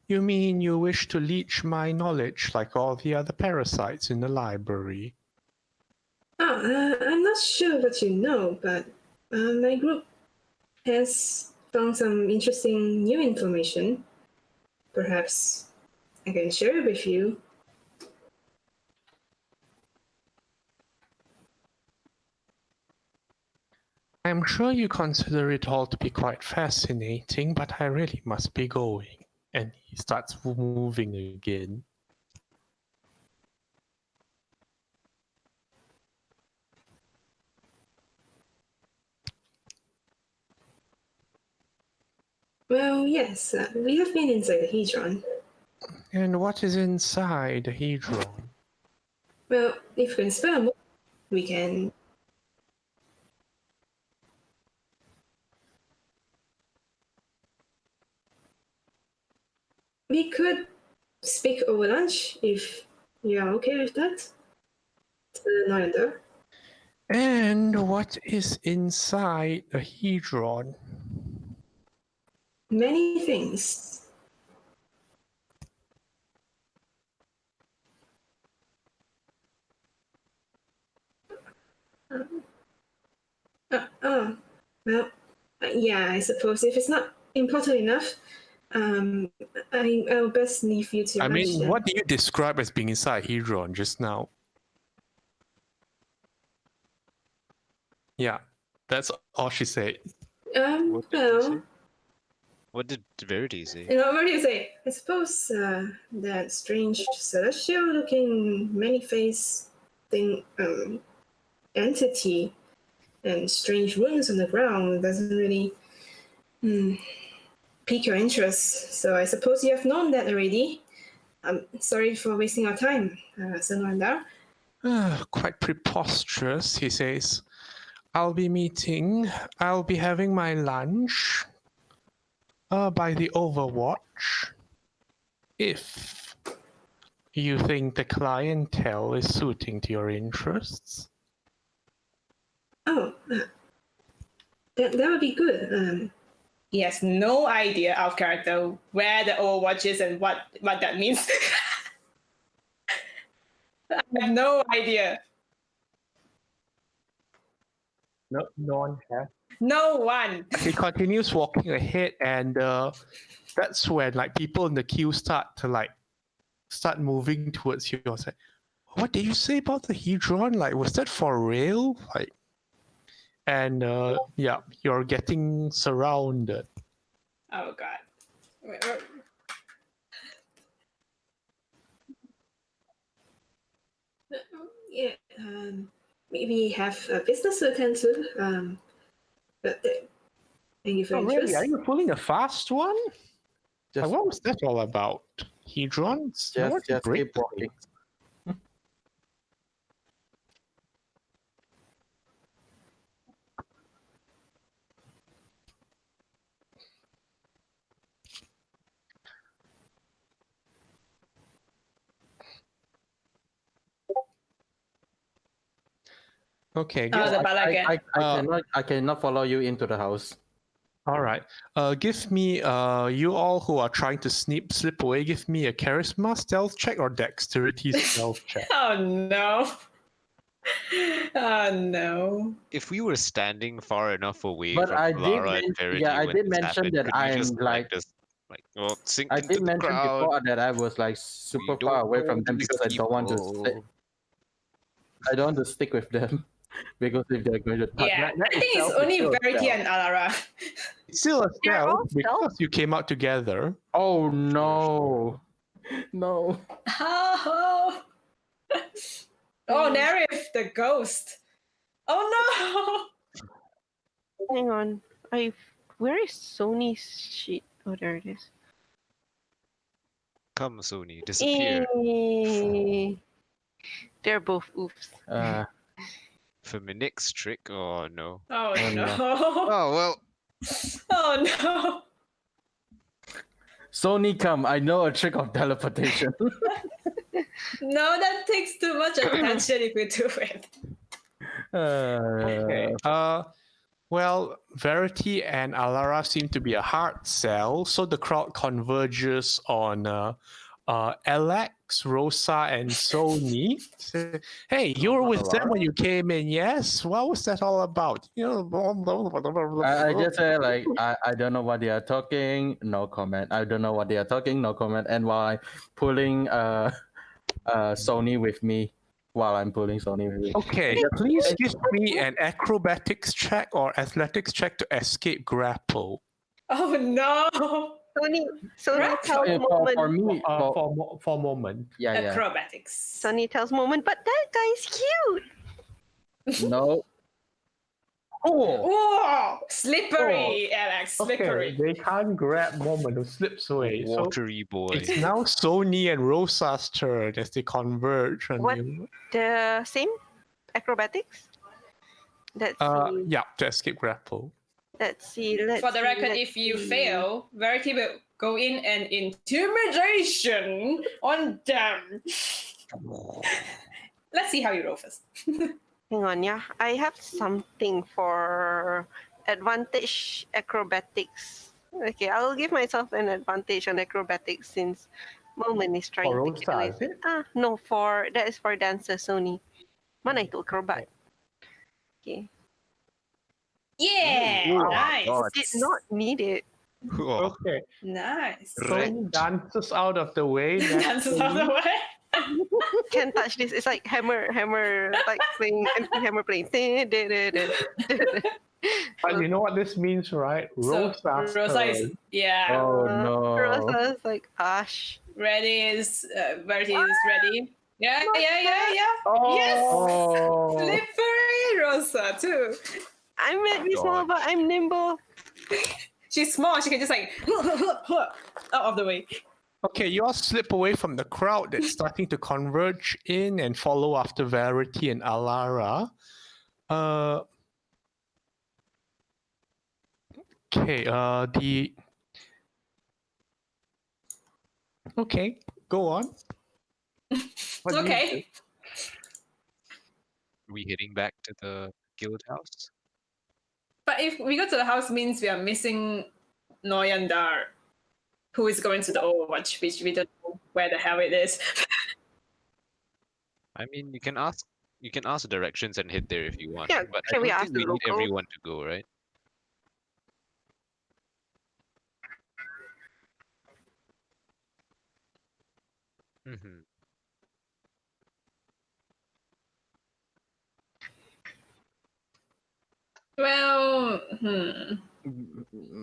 You mean you wish to leech my knowledge like all the other parasites in the library? I'm not sure what you know, but my group has found some interesting new information. Perhaps I can share it with you. I'm sure you consider it all to be quite fascinating, but I really must be going. And he starts moving again. Well, yes, we have been inside the hedron. And what is inside the hedron? Well, if we can spare a moment, we can. We could speak over lunch if you are okay with that. Neither. And what is inside the hedron? Many things. Well, yeah, I suppose if it's not important enough, I'll best leave you to your lunch then. What do you describe as being inside hedron just now? Yeah, that's all she said. What did you say? Well, What did Verity say? what do you say? I suppose that strange celestial-looking, many-faced thing, entity, and strange runes on the ground doesn't really pique your interest. So I suppose you have known that already. I'm sorry for wasting your time, Senwanda. Quite preposterous, he says. I'll be having my lunch by the Overwatch. If you think the clientele is suiting to your interests. Oh, that would be good. He has no idea out of character where the Overwatch is and what that means. I have no idea. No one has. No one. He continues walking ahead, and that's when people in the queue start moving towards you. I was like, "What did you say about the hedron? Was that for real?" And yeah, you're getting surrounded. Oh God. Yeah, maybe have a business to attend to. But thank you for your Really? interest. Are you pulling a fast one? Just, What was that all about? Hedrons? just keep walking. Okay. I cannot follow you into the house. All right. Give me you all who are trying to slip away. Give me a charisma stealth check or dexterity stealth check. Oh no. Oh no. If we were standing far enough away But from I Alara and Verity I when did this mention happened, that could we I'm just, sink I into did the mention crowd? before that I was super We far don't away know from them these because I don't want to people. I don't want to stick with them because if they're going to touch, Yeah, that I think it's itself is only still a Verity stealth. and Alara. It's still a They're all stealth because you came out together. Oh no, no. Oh. Oh, Nerif, the ghost. Oh no! Hang on. Where is Sony's sheet? Oh, there it is. Come, Sony, disappear. They're both oofs. For my next trick, oh no. Oh Oh, no! no. Oh well. Oh no! Sony, come! I know a trick of teleportation. No, that takes too much attention if we do it. Okay. Well, Verity and Alara seem to be a hard sell, so the crowd converges on Alex, Rosa, and Sony. Say, hey, you were with them when you came in, yes? What was that all about? You know, I just say like I don't know what they are talking. No comment. I don't know what they are talking. No comment. And while I'm pulling Sony with me, Okay, please give me an acrobatics check or athletics check to escape grapple. Oh no! Sony tells Moment. For me, For a moment. yeah. Acrobatics. Sony tells Moment, but that guy's cute. No. Oh, Whoa! Slippery, Alex. Slippery. Okay, they can't grab Moment who slips away. So Watery boy. it's now Sony and Rosa's turn as they converge on What? you. The same acrobatics? Let's see. Yeah, to escape grapple. Let's see. For the record, if you fail, Verity will go in and intimidation on them. Let's see how you roll first. Hang on, yeah. I have something for advantage acrobatics. Okay, I'll give myself an advantage on acrobatics since Moment is trying For to get Rosa, away. is it? No, that is for dancer Sony. Mana itu acrobat. Okay. Yeah, Oh, nice. God. Did not need it. Oh, Okay, Nice. Sony dances out of the way. Dances out the way. Can't touch this. It's like hammer, like playing, hammer playing. But you know what this means, right? So, Rosa's Rosa is, turn. yeah. oh no. Rosa's like, Ash. Ready is, Verity is ready. Yeah. Oh, Yes! Slippery Rosa, too. I might be small, but I'm nimble. She's small. She can just like out of the way. Okay, you all slip away from the crowd that's starting to converge in and follow after Verity and Alara. Okay, Okay, go on. What do you Okay. are we heading back to the guild house? But if we go to the house, means we are missing Noyandar, who is going to the Overwatch, which we don't know where the hell it is. I mean, you can ask directions and head there if you want. Yeah, but can I we don't ask think the we need local? everyone to go, right? Mm-hmm. Well,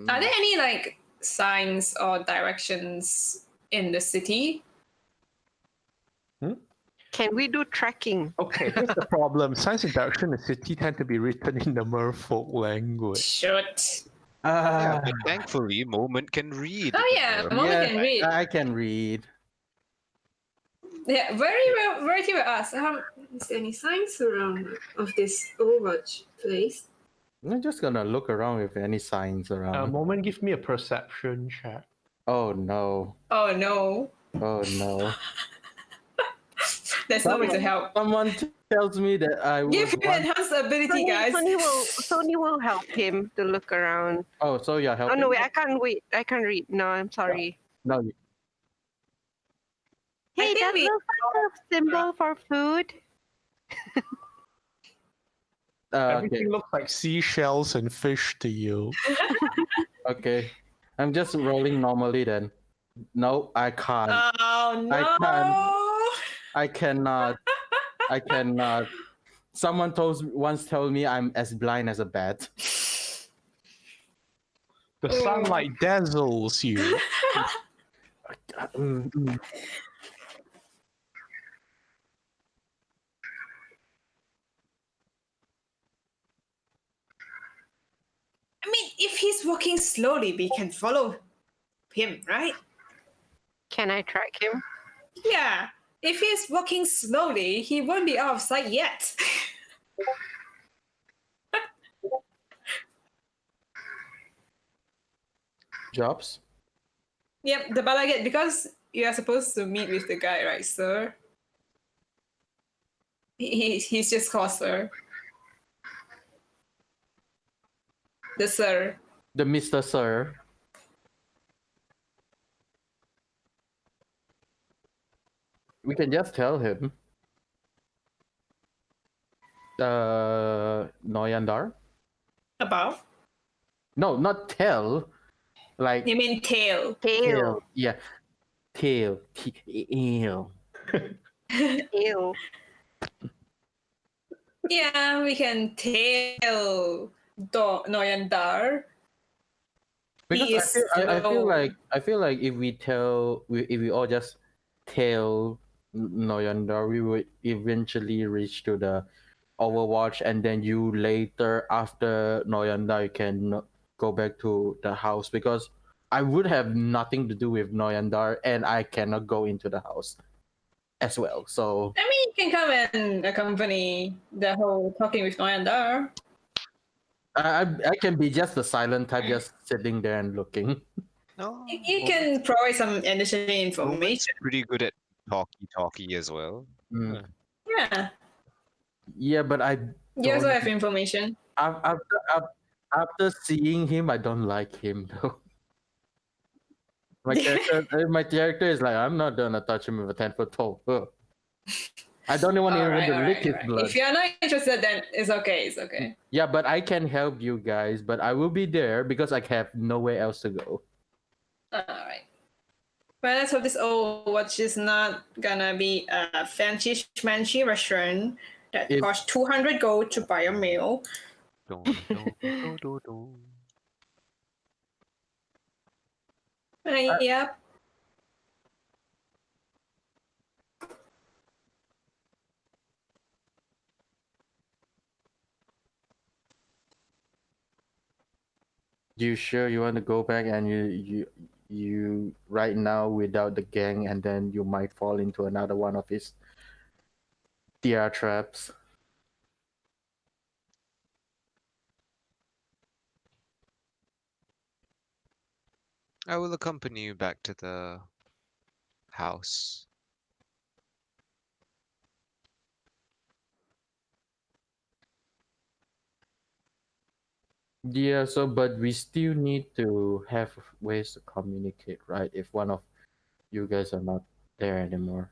are there any like signs or directions in the city? Can we do tracking? Okay, here's the problem. Science and direction in the city tend to be written in the merfolk language. Shoot. Yeah, but thankfully, Moment can read. Oh yeah, Moment can read. I can read. Yeah, very well asked. Is there any signs around of this Overwatch place? I'm just gonna look around if any signs around. Moment, give me a perception check. Oh no. Oh no, Oh no. there's no way to help. Someone tells me that I Give was him enhanced ability, guys. Sony will help him to look around. Oh, so you're Oh helping? no, wait, I can't wait. I can't read. No, I'm sorry. No. Hey, think that we- looks like a symbol for food. Okay. Everything looks like seashells and fish to you. Okay. I'm just rolling normally then. No, I can't. Oh no. I cannot. I cannot. Someone once told me I'm as blind as a bat. The sunlight dazzles you. if he's walking slowly, we can follow him, right? Can I track him? Yeah. If he's walking slowly, he won't be out of sight yet. Jobs? Yep, but like because you are supposed to meet with the guy, right, sir? He's just called sir. The sir. The Mr. Sir. We can just tell him. Noyandar? About? No, not tell. Like You mean tail? Tail. Yeah. Tail. Tail. Tail. Yeah, we can tail Noyandar. Because I feel like if we all just tail Noyandar, we would eventually reach to the Overwatch, and then you later after Noyandar you can go back to the house, because I would have nothing to do with Noyandar and I cannot go into the house as well. So I mean, you can come and accompany the whole talking with Noyandar. I can be just the silent type, just sitting there and looking. No, You can provide some additional Roman's information. pretty good at talkie as well. Mm. Yeah. Yeah, but I You also don't- have information. after seeing him, I don't like him though. My character is like, I'm not gonna touch him with a 10-foot pole. Ugh. I don't even want to lick his blood. If you're not interested, then it's okay. It's okay. Yeah, but I can help you guys, but I will be there because I have nowhere else to go. Alright. But let's hope this Overwatch is not gonna be a fancy schmancy restaurant that costs 200 gold to buy a meal. Yep. You sure you want to go back and you right now without the gang, and then you might fall into another one of his DR traps? I will accompany you back to the house. Yeah, so but we still need to have ways to communicate, right? If one of you guys are not there anymore.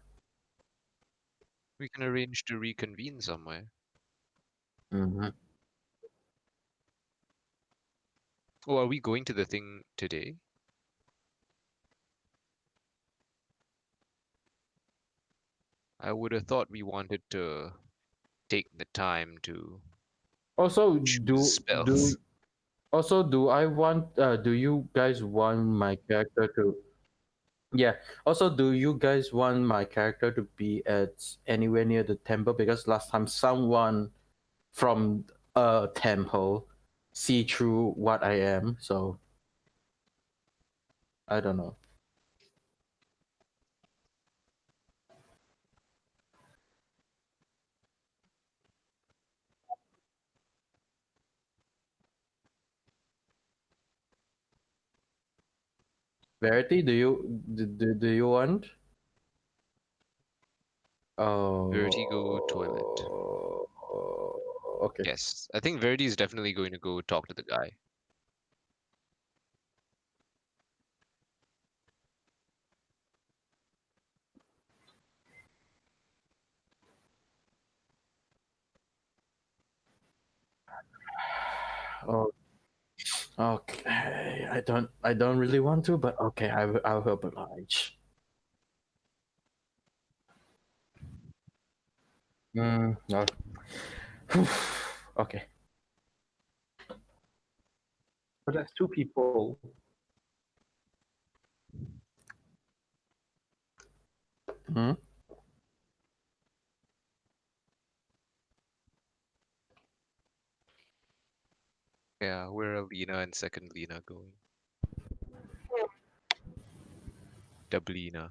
We can arrange to reconvene somewhere. Mm-hmm. Oh, are we going to the thing today? I would have thought we wanted to take the time to Also, choose spells. do I want do you guys want my character to Yeah. Also, do you guys want my character to be at anywhere near the temple? Because last time someone from a temple see through what I am, so I don't know. Verity, do you want? Oh. Verity go toilet. Okay. Yes, I think Verity is definitely going to go talk to the guy. Oh. Okay. I don't really want to, but okay, I'll oblige. No. Okay. But that's two people. Hmm? Yeah, where are Lena and second Lena going? Dublina.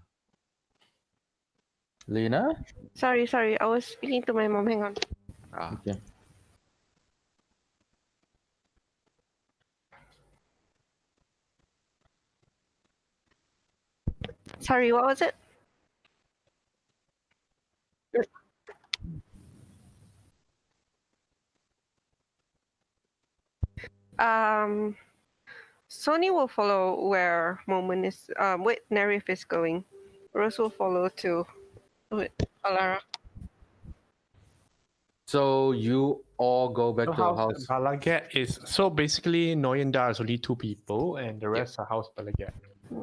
Lena? Sorry. I was speaking to my mom. Hang on. Ah, Okay. Sorry, what was it? Um, Sony will follow where Moment is. Wait, Nerif is going. Rose will follow to Alara. So you all go back So to your House house. Balaget is so basically Noyanda is only 2 people and the Yep. rest are House Balaget.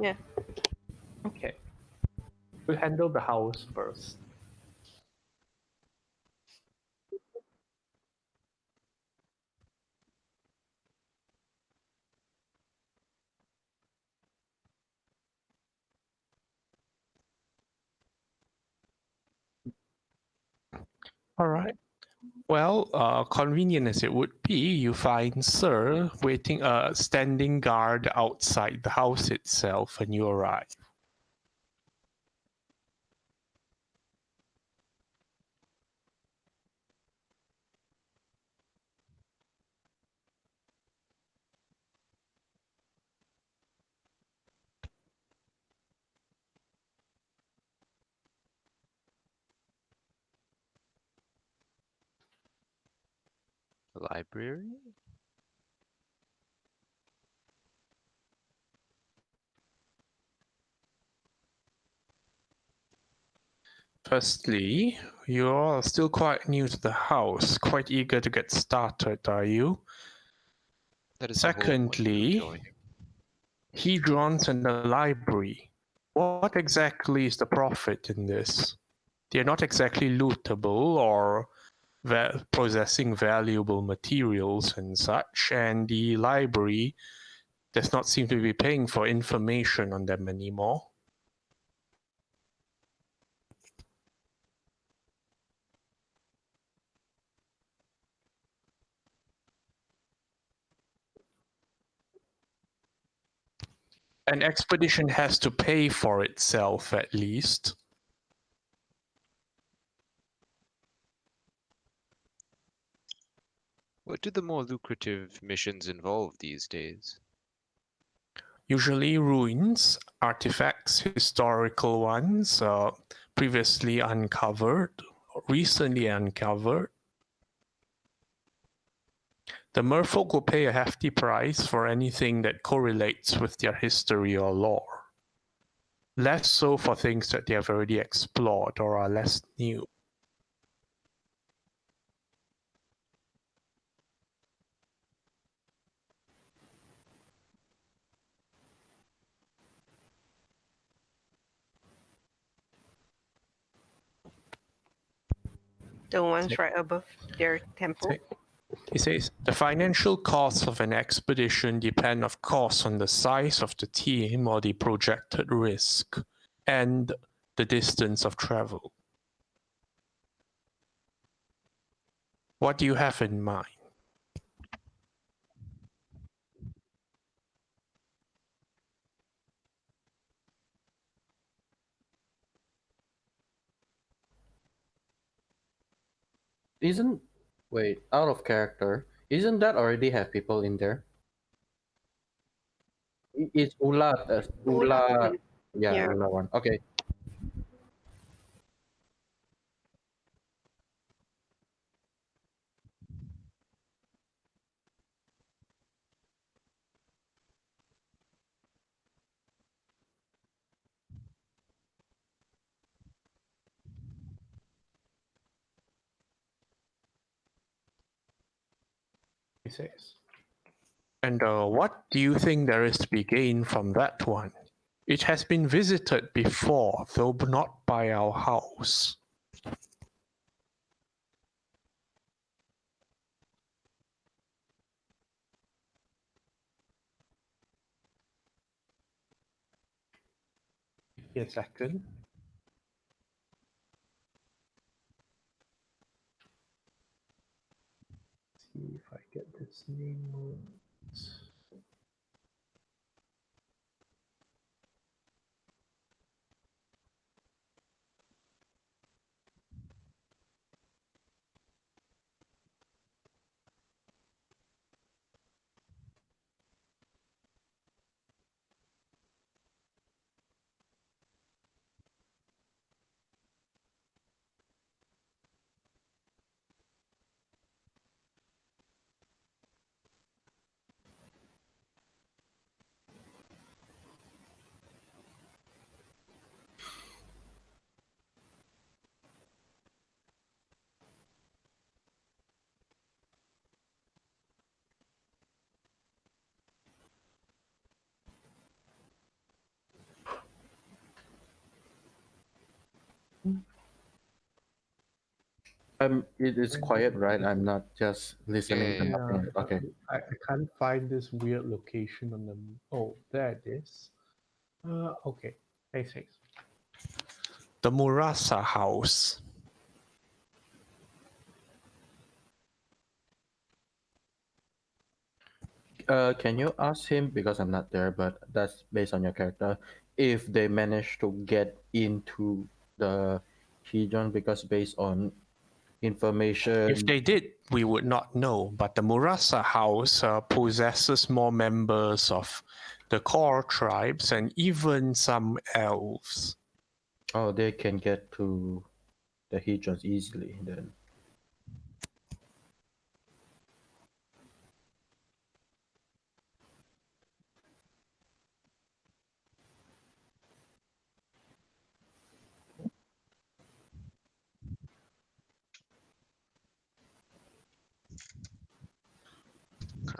Yeah. Okay. We'll handle the house first. All right. Well, convenient as it would be, you find Sir waiting, standing guard outside the house itself when you arrive. library? Firstly, you're still quite new to the house, quite eager to get started, are you? That is the whole point of Secondly, joining. hedrons and the library. What exactly is the profit in this? They're not exactly lootable or possessing valuable materials and such, and the library does not seem to be paying for information on them anymore. An expedition has to pay for itself at least. What do the more lucrative missions involve these days? Usually ruins, artifacts, historical ones, previously uncovered, recently uncovered. The merfolk will pay a hefty price for anything that correlates with their history or lore. Less so for things that they have already explored or are less new. The ones right above their temple. He says, the financial costs of an expedition depend, of course, on the size of the team or the projected risk, and the distance of travel. What do you have in mind? Wait, out of character. Isn't that already have people in there? It's Ula. Ula Ula. one. Yeah, Yeah. Ula one. Okay. He says. And what do you think there is to be gained from that one? It has been visited before, though not by our house. Give me a second. See if I get this name. It is quiet, right? I'm not just listening to Yeah. nothing. Okay. I can't find this weird location on the. Oh, there it is. Okay. Thanks. The Murasa House. Can you ask him, because I'm not there, but that's based on your character, if they managed to get into the Hejon? Because based on information, If they did, we would not know. But the Murasa House possesses more members of the core tribes and even some elves. oh, they can get to the Hejons easily then.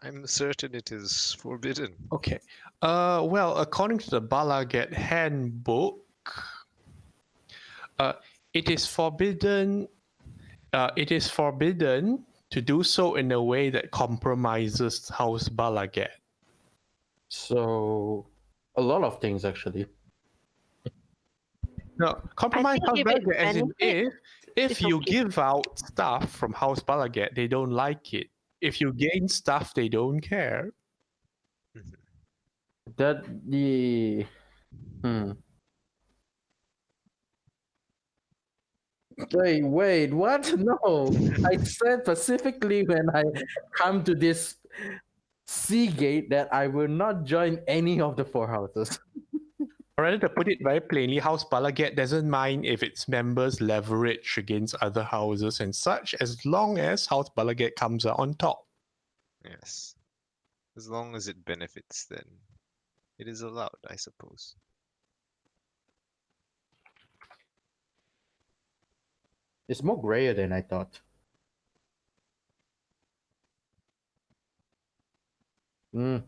I'm certain it is forbidden. Okay. Well, according to the Balaget handbook, it is forbidden. It is forbidden to do so in a way that compromises House Balaget. So, a lot of things actually. No, compromise think House if it Balaget as in benefits, if it's you okay. give out stuff from House Balaget, they don't like it. If you gain stuff, they don't care. That the Wait, what? No, I said specifically when I come to this Seagate that I will not join any of the four houses. Or rather, to put it very plainly, House Balaget doesn't mind if its members leverage against other houses and such, as long as House Balaget comes out on top. Yes. As long as it benefits, then it is allowed, I suppose. It's more grayer than I thought. Mm.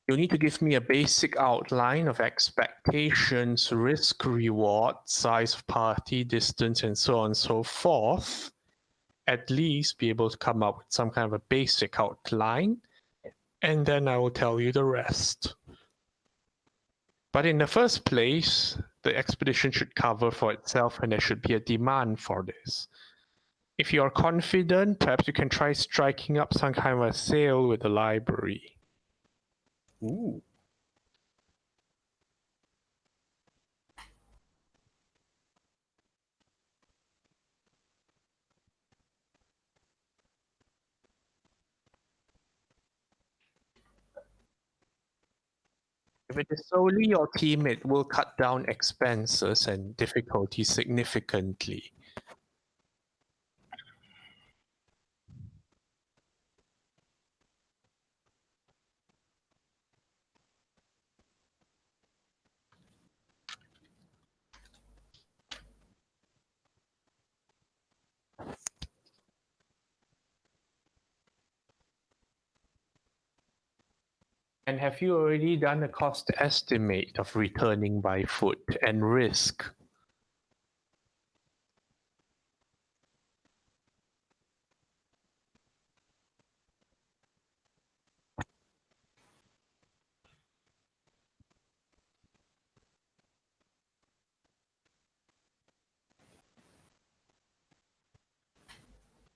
You need to give me a basic outline of expectations, risk, reward, size of party, distance, and so on and so forth. At least be able to come up with some kind of a basic outline, and then I will tell you the rest. But in the first place, the expedition should cover for itself, and there should be a demand for this. If you are confident, perhaps you can try striking up some kind of a sale with the library. Ooh. If it is solely your team, it will cut down expenses and difficulty significantly. And have you already done a cost estimate of returning by foot and risk?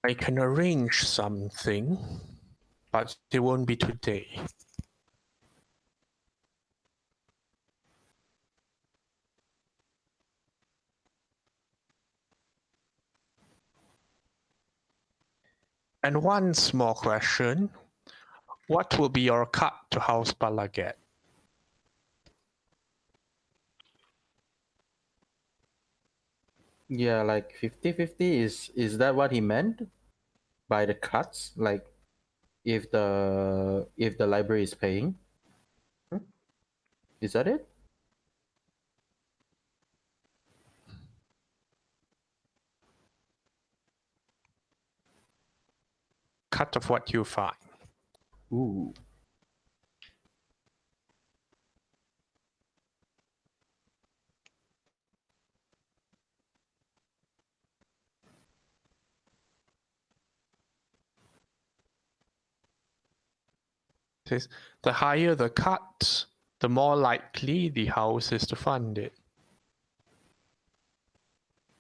I can arrange something, but it won't be today. And one small question. What will be your cut to House Balaget? Yeah, like 50-50 is that what he meant by the cuts? Like if the library is paying. Is that it? Cut of what you find. Ooh. Says the higher the cut, the more likely the house is to fund it.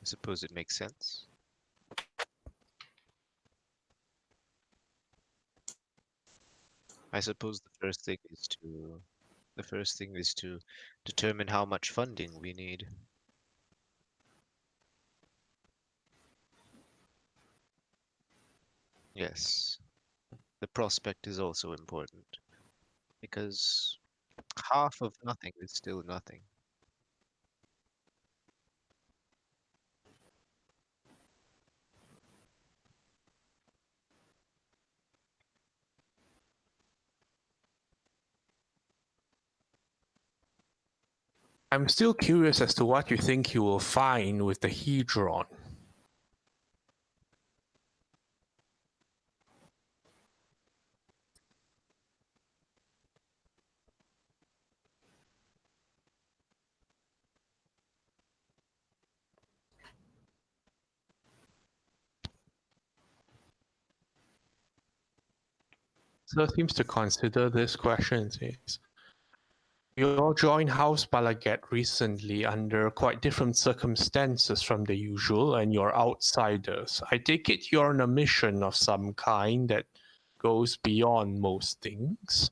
I suppose it makes sense. I suppose the first thing is to determine how much funding we need. Yes. The prospect is also important because half of nothing is still nothing. I'm still curious as to what you think you will find with the Hedron. So seems to consider this question. Says, you all joined House Balaget recently under quite different circumstances from the usual, and you're outsiders. I take it you're on a mission of some kind that goes beyond most things.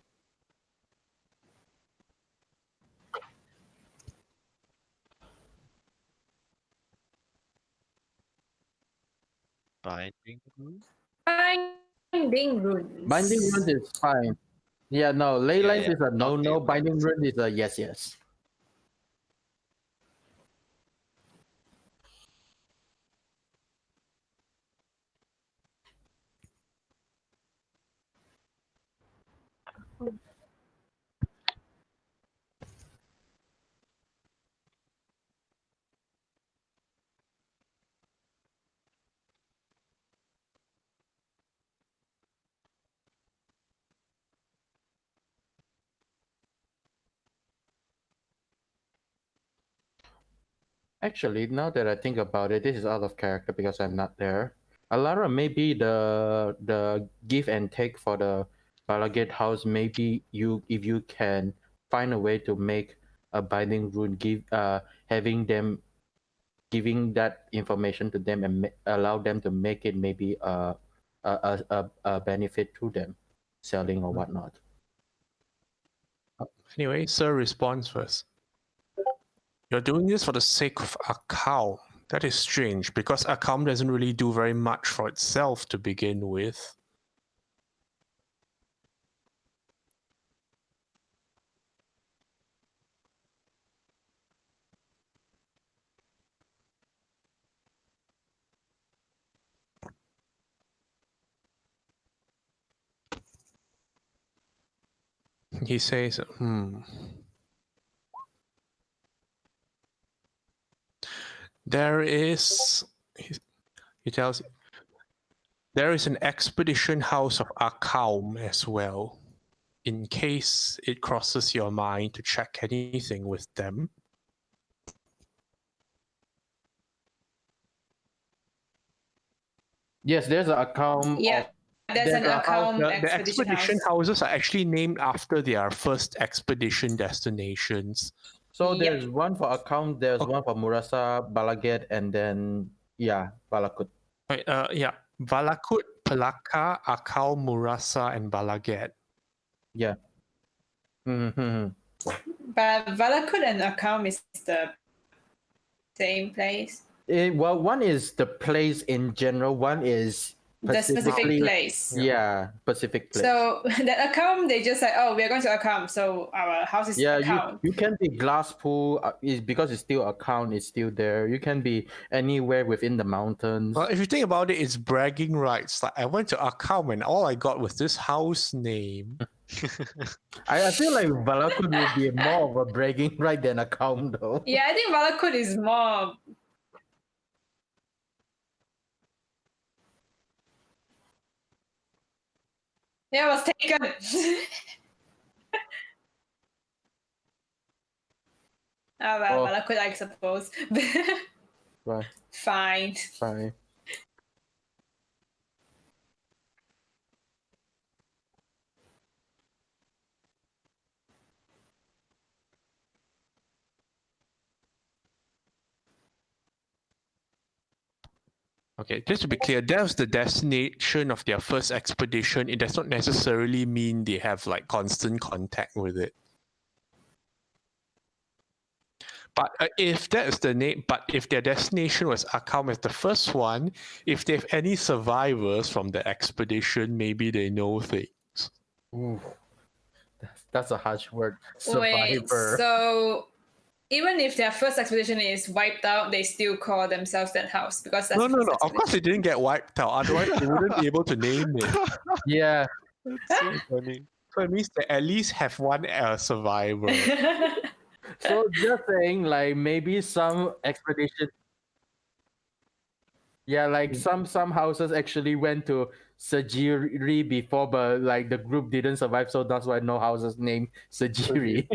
Binding rune? Binding runes. Binding runes is fine. Yeah, no. Ley Yeah, lines yeah, is a not no. ley Binding lines. rune is a yes. Actually, now that I think about it, this is out of character because I'm not there. Alara, maybe the give and take for the Balagate house, maybe if you can find a way to make a binding rune, having them giving that information to them and allow them to make it maybe a benefit to them, selling or whatnot. Anyway, Sir responds first. You're doing this for the sake of Akau. That is strange, because Akau doesn't really do very much for itself to begin with. He says, There is, he tells you, there is an expedition house of Akaum as well, in case it crosses your mind to check anything with them. Yes, there's an account. Yeah, there's an account The expedition house. houses are actually named after their first expedition destinations. So Yep. there's one for account, there's one for Murasa, Balaget, and then Balakut. Right, Valakut, Pelaka, Akau, Murasa, and Balaget. Yeah. Mm-hmm. But Valakut and Akam is the same place. Well, one is the place in general. One is the specific Specifically- place. Yeah, Pacific Place. So that account, they just like, oh, we are going to account, so our house is Yeah, account. you can be Glasspool is because it's still account, it's still there. You can be anywhere within the mountains. Well, if you think about it, it's bragging rights. Like I went to account and all I got was this house name. I feel like Valakut would be more of a bragging right than account though. Yeah, I think Valakut is more. Yeah, it was taken. Oh. Valakut, I suppose. Right, Fine. fine. Okay, just to be clear, that was the destination of their first expedition. It does not necessarily mean they have like constant contact with it. But if that is the name, but if their destination was Akam as the first one, if they have any survivors from the expedition, maybe they know things. Ooh, that's a harsh word. Wait, Survivor. so even if their first expedition is wiped out, they still call themselves that house because that's No. the first Of course, they didn't get wiped out. Otherwise, they wouldn't be able to name it. Yeah, That's so funny. So it means they at least have one survivor. expedition. so just saying, like maybe some expedition. Yeah, like some houses actually went to Sajiri before, but like the group didn't survive, so that's why no houses named Sajiri.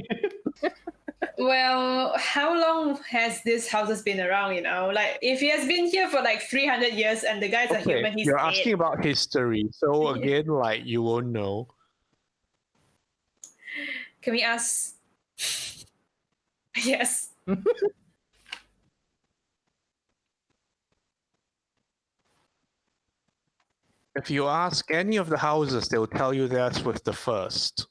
Well, how long has this house has been around? You know, like if he has been here for like 300 years and the guy's a human, he's you're dead. asking about history. So again, like you won't know. Can we ask? Yes. If you ask any of the houses, they'll tell you theirs was the first.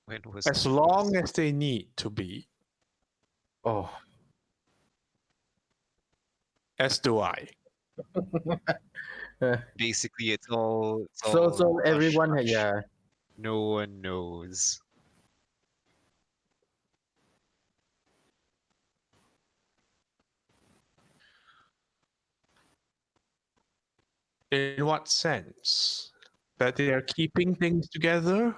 When was As the long first? as they need to be. Oh, As do I. Basically, it's all. so hush, everyone, hush. yeah. No one knows. In what sense? That they are keeping things together?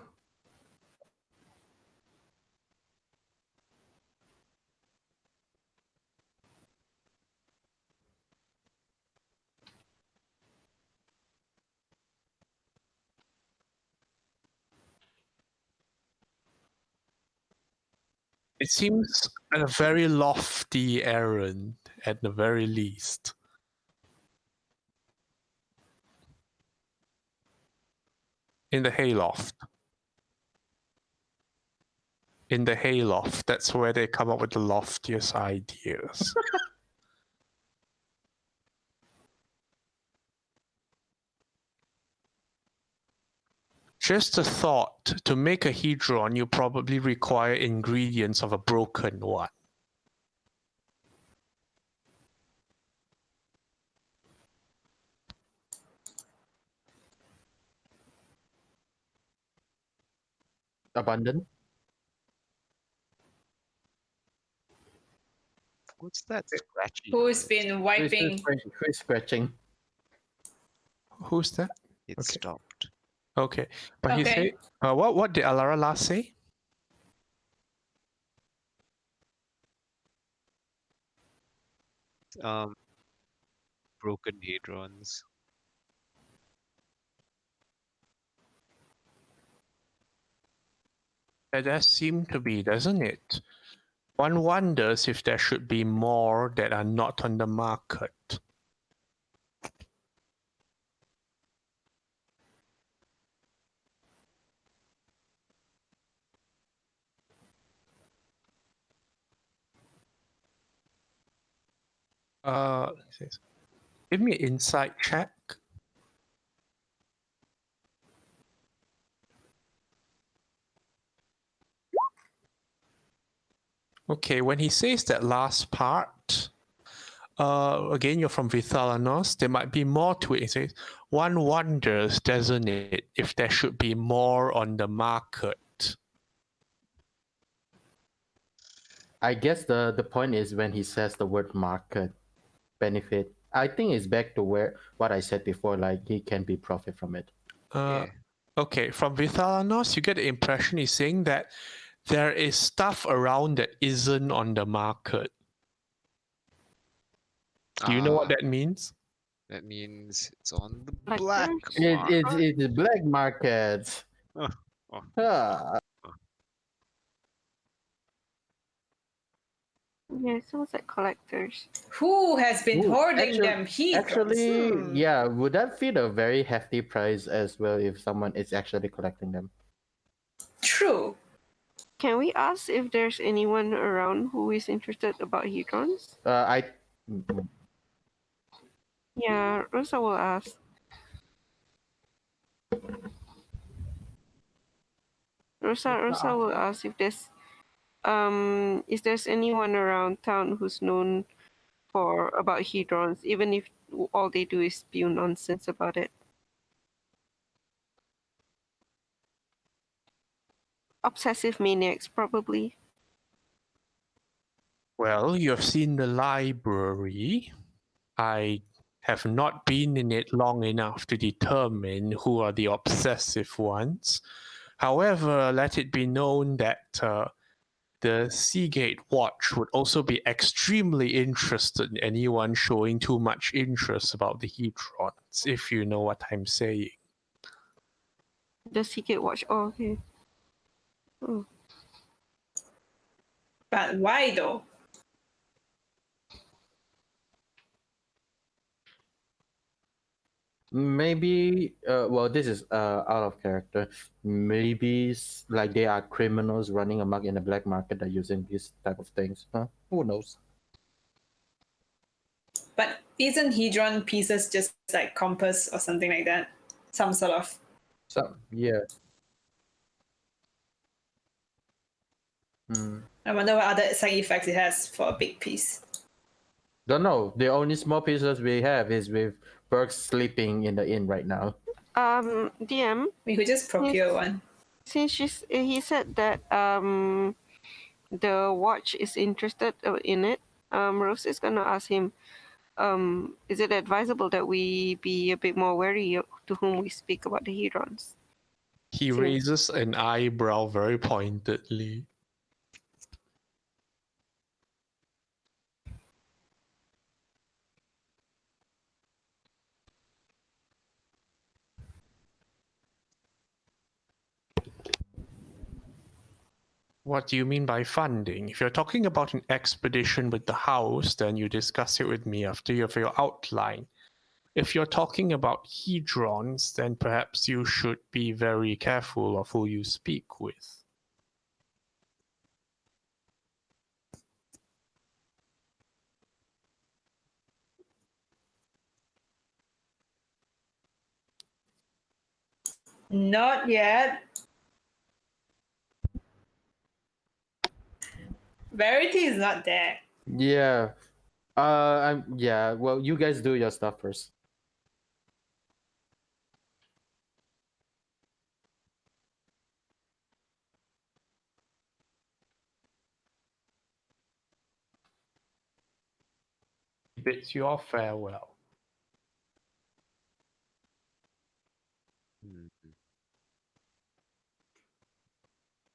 It seems a very lofty errand, at the very least. In the hayloft. In the hayloft. That's where they come up with the loftiest ideas. Just a thought, to make a hedron, you probably require ingredients of a broken one. Abundant. What's that scratchy? Who's noise? been wiping? Who's scratching? Who's that? It Okay. stopped. Okay. But he Okay. said, what did Alara last say? Broken hadrons. There does seem to be, doesn't it? One wonders if there should be more that are not on the market. Give me an insight check. Okay, when he says that last part, Again, you're from Vithalanos. There might be more to it. It says, one wonders, doesn't it, if there should be more on the market. I guess the point is when he says the word market benefit. I think it's back to what I said before. Like he can be profit from it. Uh, Okay, from Vithalanos, you get the impression he's saying that there is stuff around that isn't on the market. Do you know what that means? That means it's on the Like black there's- market. It's black market. Oh. Ah, Yeah, it sounds like collectors. Who has been Ooh, hoarding them here? Actually, yeah, would that fit a very hefty price as well if someone is actually collecting them? True. Can we ask if there's anyone around who is interested about Hedrons? Yeah, Rosa will ask. Rosa will ask if there's is there's anyone around town who's known about Hedrons, even if all they do is spew nonsense about it. Obsessive maniacs, probably. Well, you have seen the library. I have not been in it long enough to determine who are the obsessive ones. However, let it be known that the Seagate Watch would also be extremely interested in anyone showing too much interest about the Hedrons, if you know what I'm saying. The Seagate Watch. Oh, okay. Oh. But why though? Maybe, well, this is out of character. Maybe like they are criminals running amok in the black market that using these type of things. Huh? Who knows? But isn't Hedron pieces just like compass or something like that? Some sort of. So yeah. I wonder what other side effects it has for a big piece. Don't know. The only small pieces we have is with Burke sleeping in the inn right now. DM. We could just procure one. Since he said that the watch is interested in it, Rose is gonna ask him, is it advisable that we be a bit more wary to whom we speak about the Hedrons? He raises an eyebrow very pointedly. What do you mean by funding? If you're talking about an expedition with the house, then you discuss it with me after you have your outline. If you're talking about Hedrons, then perhaps you should be very careful of who you speak with. Not yet. Verity is not there. Yeah. Yeah. Well, you guys do your stuff first. Bids you all farewell.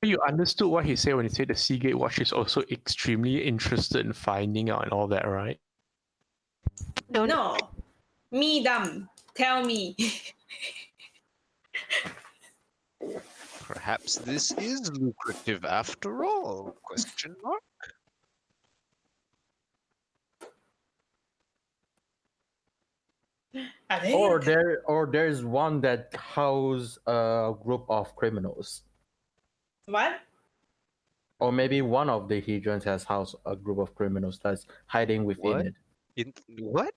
You understood what he said when he said the Seagate Watch is also extremely interested in finding out and all that, right? No. Me dumb. Tell me. Perhaps this is lucrative after all? Question mark. Are they? Or there's one that house a group of criminals. What? Or maybe one of the Hedrons has housed a group of criminals that's hiding within it. What?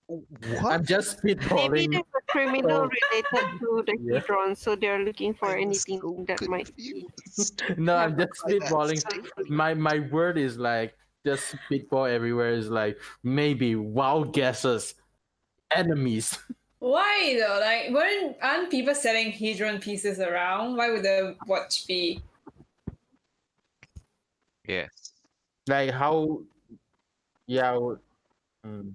What? I'm just Maybe spitballing. there's a criminal related to the Yeah. Hedron, so they're looking for I'm anything so that might be. confused. No, I'm just Why that's spitballing. so My word is like just spitball everywhere. Is like maybe wild guesses, enemies. Why though? Like, aren't people selling Hedron pieces around? Why would the watch be? Yes. Like how? Yeah. Mm.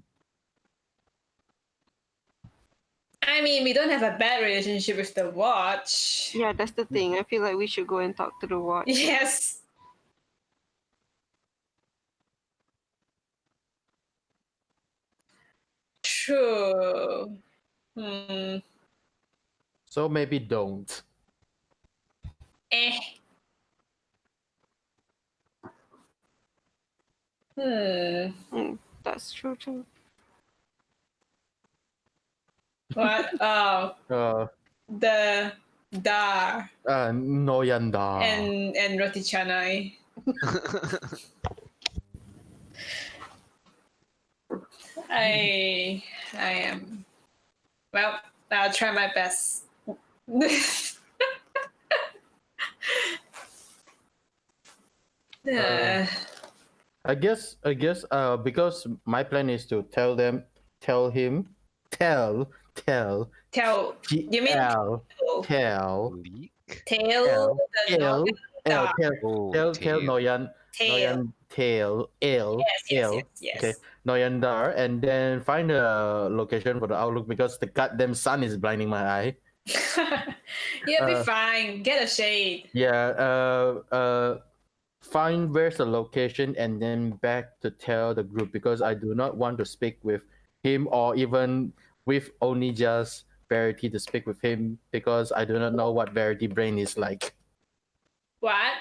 I mean, we don't have a bad relationship with the watch. Yeah, that's the thing. I feel like we should go and talk to the watch. Yes. True. So maybe don't. Eh. That's true too. What? Oh, the dar Noyanda. and roti canai. I am. Well, I'll try my best. I guess because my plan is to tell him tell. you mean tell Leak? Tail the tell dog. Oh, tell tail. Noyan Tail. Yes. okay Noyandar, and then find a location for the outlook because the goddamn sun is blinding my eye. You'll be fine. Get a shade. Find where's the location and then back to tell the group because I do not want to speak with him or even with only just Verity to speak with him because I do not know what Verity brain is like. What?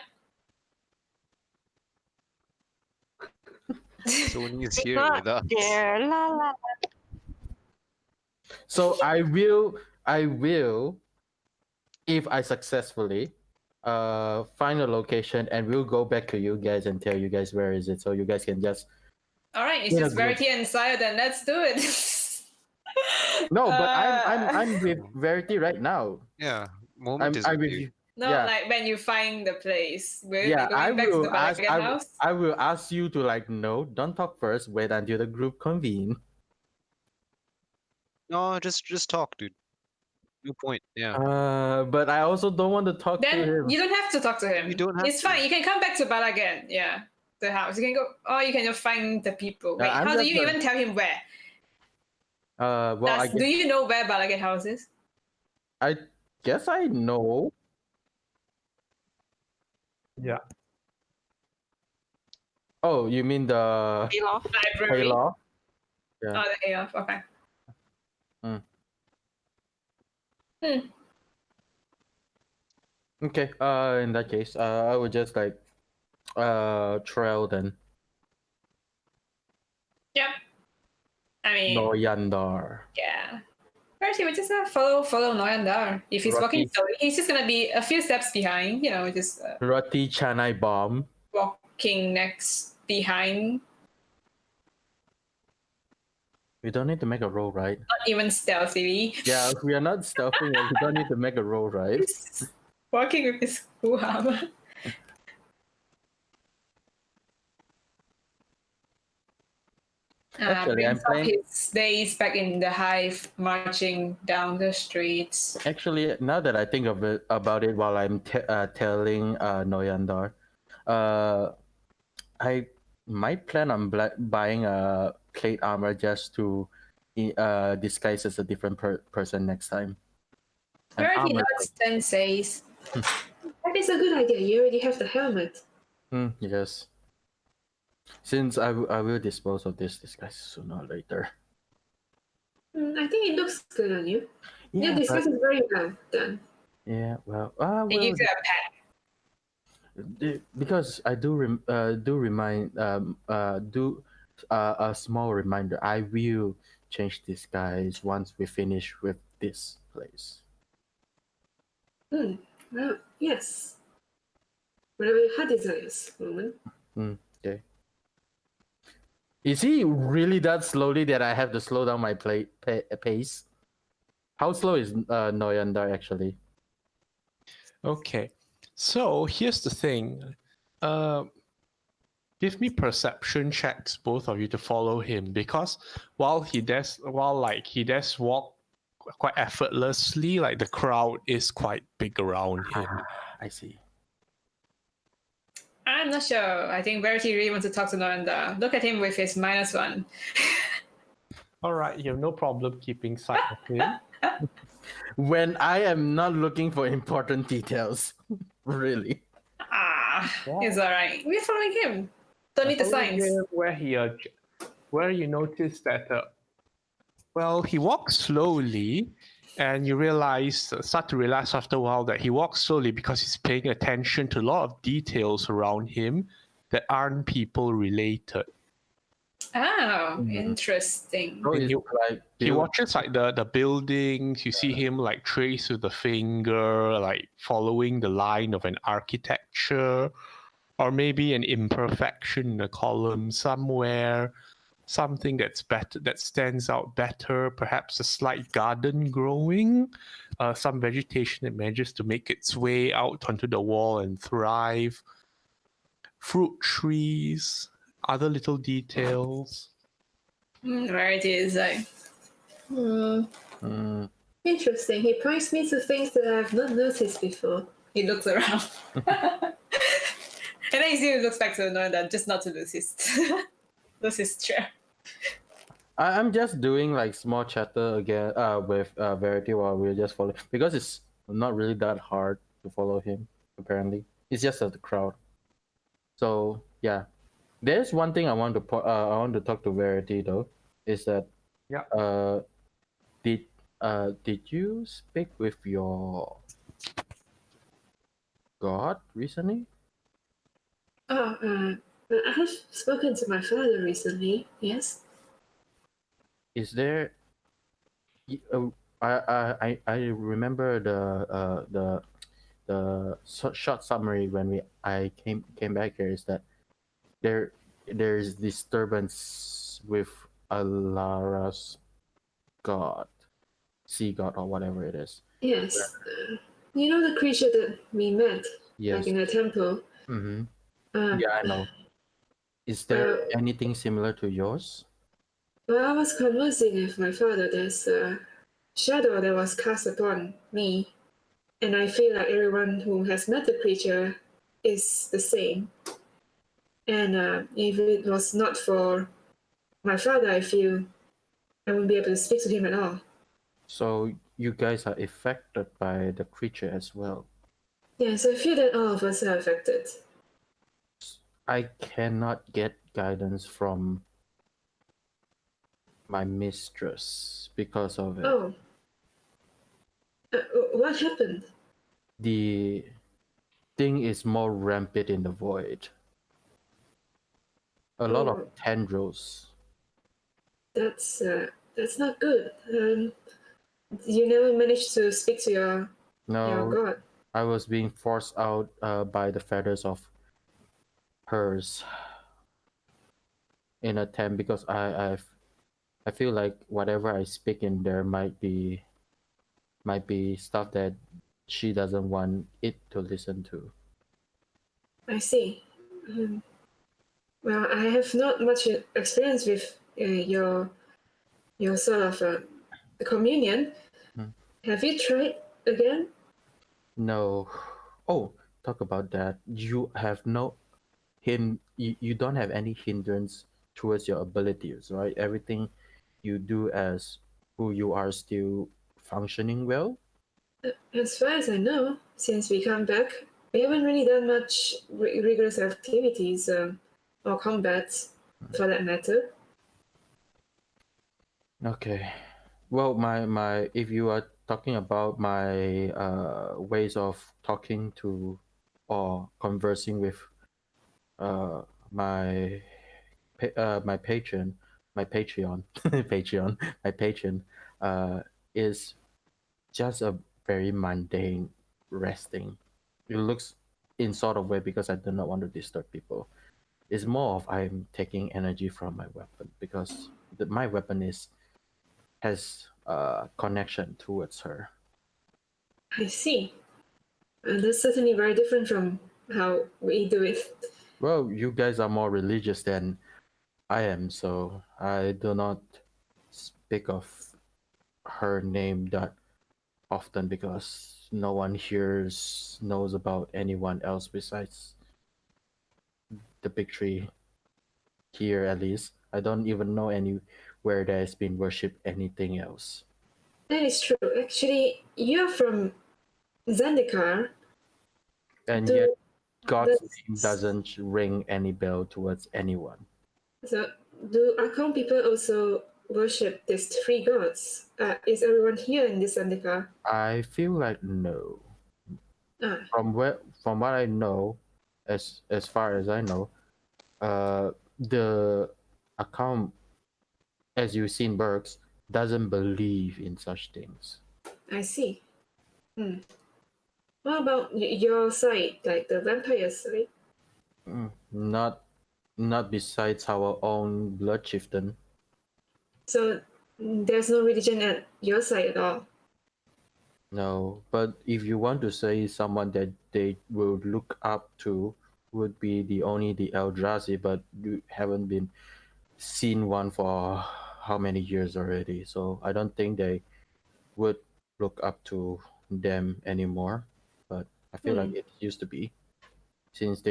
So when he's here Not with us. there. La la. So I will if I successfully find a location and we'll go back to you guys and tell you guys where is it so you guys can just All right, it's just Verity and Saya. Then let's do it. no but I'm with Verity right now. Yeah. Moment is I'm with with you. you. No, Yeah. like when you find the place. Will you Yeah, be going back to the Balagan house? I will ask you to like no, don't talk first. Wait until the group convene. No, just talk, dude. No point. Yeah. But I also don't want to talk to Then him. you don't have to talk to him. You don't have It's to. fine. You can come back to Balagan. Yeah, the house. You can go. Or you can just find the people. Wait, I'm how do just you like- even tell him where? Well, Do you know where Balagan house is? I guess I know. Yeah. Oh, you mean the Hayloft. Library. Hayloft? Yeah. Oh, the Hayloft. Okay. Okay. In that case, I would just like trail then. Yep. I mean, Noyandar. yeah. First, he would just follow Noyandar. If he's walking Rocky. slowly, he's just gonna be a few steps behind. You know, just Roti Chanai bomb. walking next behind. We don't need to make a roll, right? Not even stealthily. Yeah, we are not stealthing. We don't need to make a roll, right? He's walking with his cool hammer. Actually, I'm playing- his days back in the hive, marching down the streets. Actually, now that I think of it about it, while I'm telling Noyandar, I might plan on buying a plate armor just to disguise as a different person next time. An Verity armor nods and says, That is a good idea. You already have the helmet. yes. Since I will dispose of this disguise sooner or later. I think it looks good on you. Yeah, this but- is very well done. yeah. Well, "He well, gives you a pat." because I do remind a small reminder. I will change disguise once we finish with this place. Well, yes. Whatever your heart desires, woman. Okay. Is he really that slowly that I have to slow down my pace? How slow is Noyandar actually? Okay. So here's the thing. Give me perception checks, both of you, to follow him, because while he does walk quite effortlessly, like the crowd is quite big around him. I see. I'm not sure. I think Verity really wants to talk to Noanda. Look at him with his -1. All right, you have no problem keeping sight of him. When I am not looking for important details, really. It's all right. We're following him. Don't need the signs. Where you notice that, he walks slowly, and you start to realize after a while that he walks slowly because he's paying attention to a lot of details around him that aren't people related. Oh, interesting. He watches like the buildings. You see him like trace with the finger, like following the line of an architecture, or maybe an imperfection in a column somewhere. Something that's better, that stands out better, perhaps a slight garden growing, some vegetation that manages to make its way out onto the wall and thrive, fruit trees, other little details. Verity is like, Interesting. He points me to things that I have not noticed before. he looks around. And then he looks back to Noanda, just not to lose his chair. I'm just doing like small chatter again with Verity while we're just following, because it's not really that hard to follow him. Apparently, it's just the crowd. So yeah, there's one thing I want to talk to Verity though. Is that did you speak with your god recently? I have spoken to my father recently, yes. Is there? I remember the short summary when I came back here is that there's disturbance with Alara's god, sea god, or whatever it is. Yes. You know the creature that we met Yes. like in the temple? Mm-hmm. Yeah, I know. Is there anything similar to yours? While I was conversing with my father, there's a shadow that was cast upon me, and I feel like everyone who has met the creature is the same. And if it was not for my father, I feel I wouldn't be able to speak to him at all. So you guys are affected by the creature as well. Yes, I feel that all of us are affected. I cannot get guidance from my mistress because of it. Oh. What happened? The thing is more rampant in the void. A lot of tendrils. That's not good. You never managed to speak to your god. I was being forced out by the feathers of hers in a attempt, because I feel like whatever I speak in there might be stuff that she doesn't want it to listen to. I see. Well, I have not much experience with your sort of communion. Have you tried again? No. Oh, talk about that. You have no you don't have any hindrance towards your abilities, right? Everything you do as who you are still functioning well? As far as I know, since we come back, we haven't really done much rigorous activities or combats, for that matter. Okay. Well, my if you are talking about my ways of talking to or conversing with my patron is just a very mundane resting. It looks in sort of way because I do not want to disturb people. It's more of I'm taking energy from my weapon, because my weapon has connection towards her. I see. That's certainly very different from how we do it. Well, you guys are more religious than I am, so I do not speak of her name that often because no one here knows about anyone else besides the big tree here, at least. I don't even know anywhere that has been worshipped anything else. That is true. Actually, you're from Zendikar. And Do- yet, God's that's- name doesn't ring any bell towards anyone. So, do Akon people also worship these three gods? Is everyone here in this Zendikar? I feel like no. Ah, From what I know, as far as I know, the account, as you've seen, Burks doesn't believe in such things. I see. What about your side, like the vampire side? Not besides our own blood chieftain. So, there's no religion at your side at all. No, but if you want to say someone that they will look up to, would be the Eldrazi, but you haven't been seen one for how many years already. So I don't think they would look up to them anymore. But I feel like it used to be, since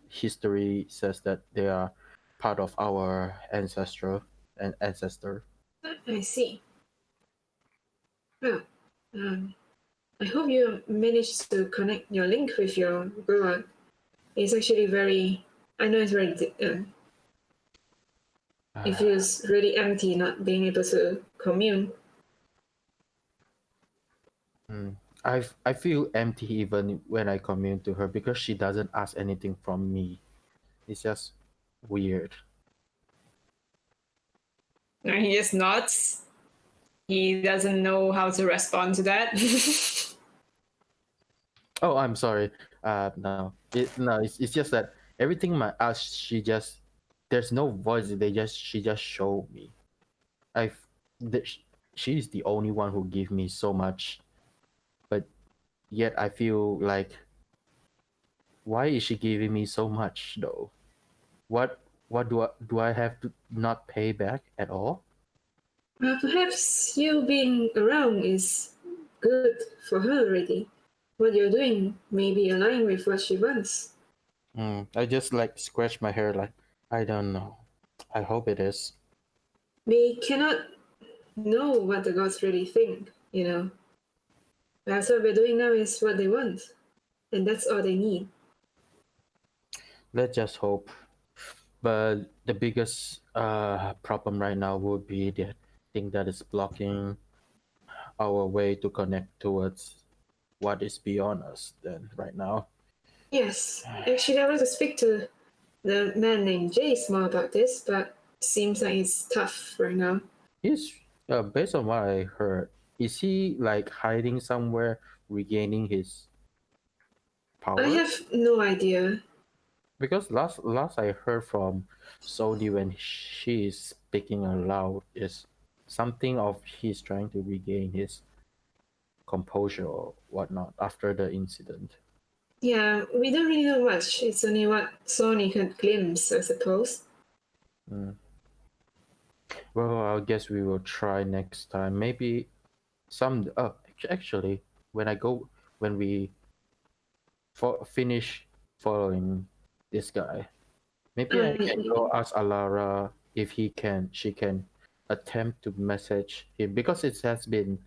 history says that they are part of our ancestor. I see. Well, I hope you managed to connect your link with your god. It's actually I know it's very, it feels really empty not being able to commune. I feel empty even when I commune to her because she doesn't ask anything from me. It's just weird. And he just nods. He doesn't know how to respond to that. Oh, I'm sorry. No, it's just that everything I ask, there's no voice. She just showed me. She's the only one who give me so much, but yet I feel like, why is she giving me so much though? What do I have to not pay back at all? Perhaps you being around is good for her already. What you're doing may be aligned with what she wants. I just like scratch my hair like, I don't know. I hope it is. We cannot know what the gods really think, you know. Perhaps what we're doing now is what they want, and that's all they need. Let's just hope. But the biggest problem right now would be the thing that is blocking our way to connect towards what is beyond us then right now. Yes, actually, I want to speak to the man named Jace more about this, but seems like it's tough right now. He's based on what I heard, is he like hiding somewhere, regaining his power? I have no idea. Because last I heard from Sodi when she is speaking aloud is something of he's trying to regain his composure or whatnot after the incident. Yeah, we don't really know much. It's only what Sony could glimpse, I suppose. Well, I guess we will try next time. Maybe actually, when we finish following this guy, maybe I can go ask Alara if she can attempt to message him, because it haven't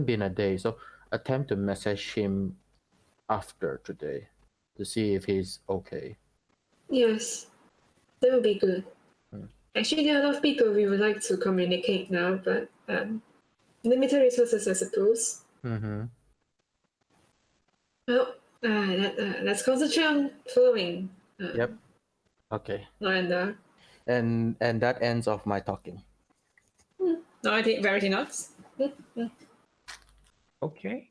been a day, so attempt to message him after today to see if he's okay. Yes, that would be good. Actually, there are a lot of people we would like to communicate now, but limited resources, I suppose. Well, let's concentrate on following. Yep. Okay. Miranda. And that ends off my talking. No, I think Verity nods. Okay.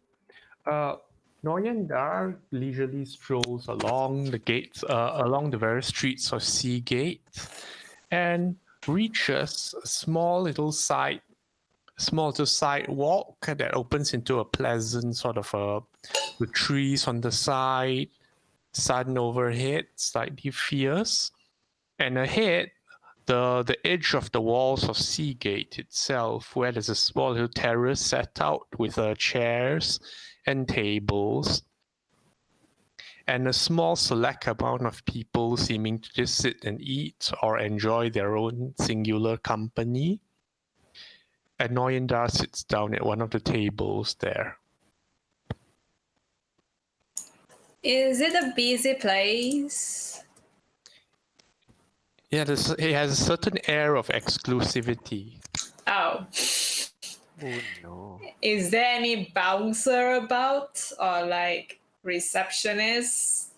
Noyandar leisurely strolls along the gates, along the various streets of Seagate, and reaches a small little sidewalk that opens into a pleasant sort of with trees on the side, sun overhead, slightly fierce, and ahead, the edge of the walls of Seagate itself, where there's a small little terrace set out with chairs and tables, and a small select amount of people seeming to just sit and eat or enjoy their own singular company. And Noyandar sits down at one of the tables there. Is it a busy place? Yeah, it has a certain air of exclusivity. Oh. Oh no. Is there any bouncer about or like receptionist?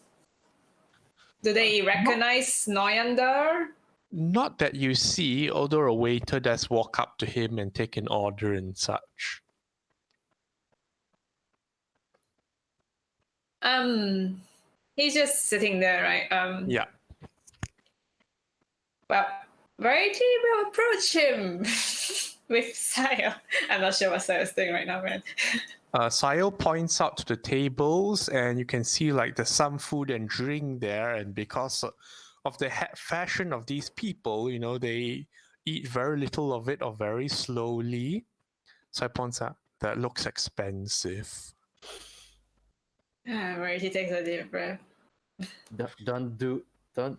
Do they recognize Noyander? Not that you see, although a waiter does walk up to him and take an order and such. He's just sitting there, right? Yeah. Well, Verity will approach him with Saya. I'm not sure what Saya's doing right now, man. Sayo points out to the tables, and you can see like there's some food and drink there, and because of the fashion of these people, you know, they eat very little of it or very slowly. So I points out that looks expensive. Verity takes a deep breath. Don't.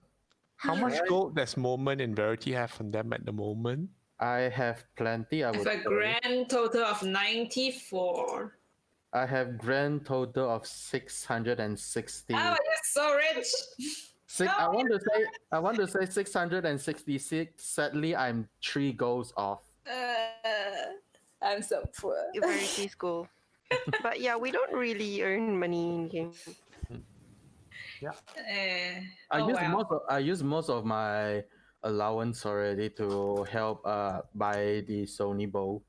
How much gold does Moment and Verity have from them at the moment? I have plenty. I Have would a say. grand total of 94. I have grand total of 660. Oh, you're so rich. I want to say 666. Sadly, I'm 3 goals off. I'm so poor. Verity's goal. But yeah, we don't really earn money in game. I use most of my allowance already to help buy the Sony bow.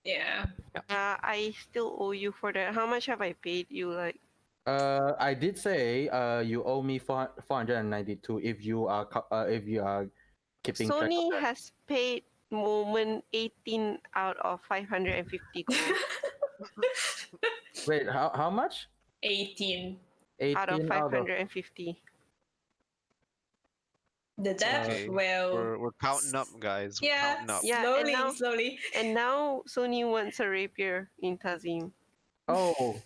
Yeah. I still owe you for that. How much have I paid you? Like, I did say you owe me 492 if you are keeping track of Sony that. has paid Moment 18 out of 550 gold. Wait, how much? 18. 18 out of 550. The debt Okay. will. We're counting up, guys. We're Yeah, counting up. Yeah, and slowly. And now Sony wants a rapier in Tazim. Oh.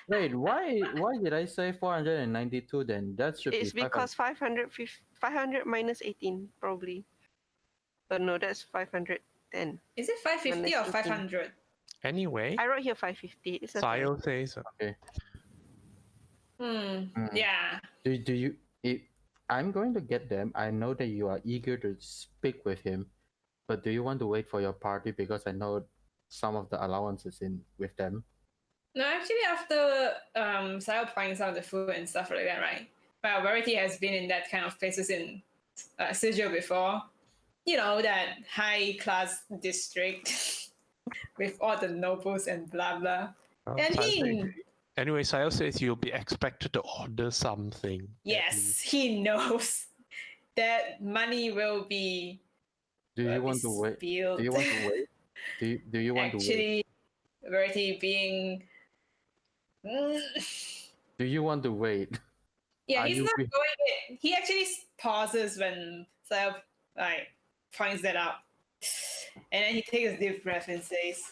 Wait, why did I say 492 then? That should It's be because 500 minus 18 probably. But no, that's 510. Is it 550 or 500? Anyway, I wrote here 550. It's okay. Sayo says, okay. Yeah. Do you? I'm going to get them. I know that you are eager to speak with him, but do you want to wait for your party because I know some of the allowances in with them? No, actually, after Sayo points out the food and stuff like that, right? Well, Verity has been in that kind of places in Sigil before. You know, that high-class district with all the nobles and blah, blah. And Anyway, Sayo says you'll be expected to order something. Yes, he knows that money will be. Do you want to wait? Do you want to wait? Do you want to wait? Actually, Verity being. Do you want to wait? Yeah, he's not going in. He actually pauses when Sayo points that out. And then he takes a deep breath and says,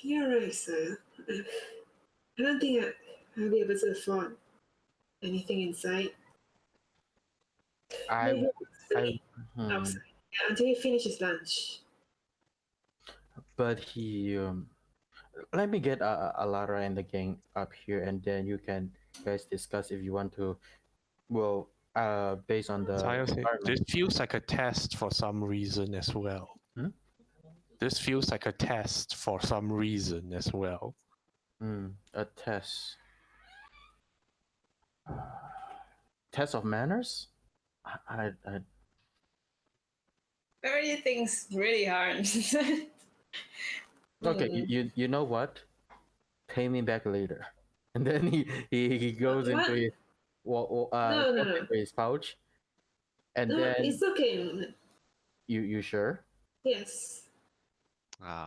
You're right, sir. I don't think I'll be able to afford anything inside. Maybe outside. Yeah, until he finishes lunch. But he let me get Alara and the gang up here, and then you guys discuss if you want to. Well, based on the Sayo says, this feels like a test for some reason as well. This feels like a test for some reason as well. A test. Test of manners? I Verity thinks really hard. Okay, you know what? Pay me back later. And then he goes into his into his pouch. And then it's okay. you sure? Yes.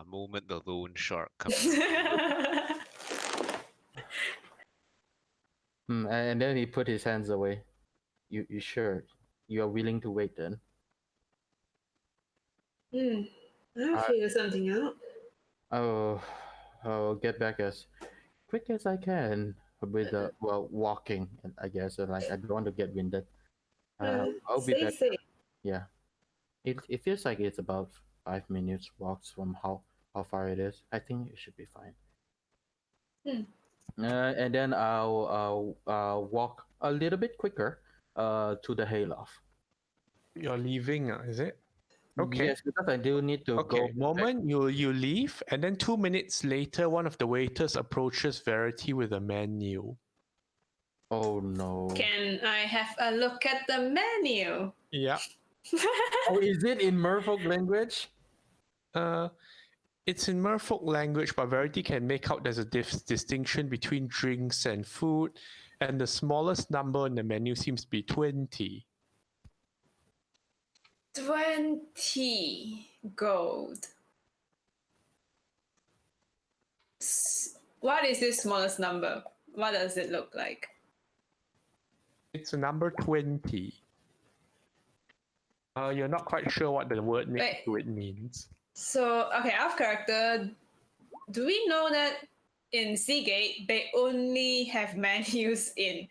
Moment the loan shark comes. And then he put his hands away. You sure? You are willing to wait then? I'll figure something out. I'll get back as quick as I can with walking, I guess. Like I don't want to get winded. I'll be Stay back. safe. Yeah, it feels like it's about 5 minutes walks from how far it is. I think it should be fine. And then I'll walk a little bit quicker to the hayloft. You're leaving, is it? Okay. Yes, because I do need to go. Okay, moment you leave, and then 2 minutes later, one of the waiters approaches Verity with a menu. Oh no. Can I have a look at the menu? Yeah. Oh, is it in Merfolk language? It's in Merfolk language, but Verity can make out there's a distinction between drinks and food, and the smallest number in the menu seems to be 20. 20 gold. What is this smallest number? What does it look like? It's a number 20. You're not quite sure what the word next to it means. So, okay, off character, do we know that in Seagate they only have menus in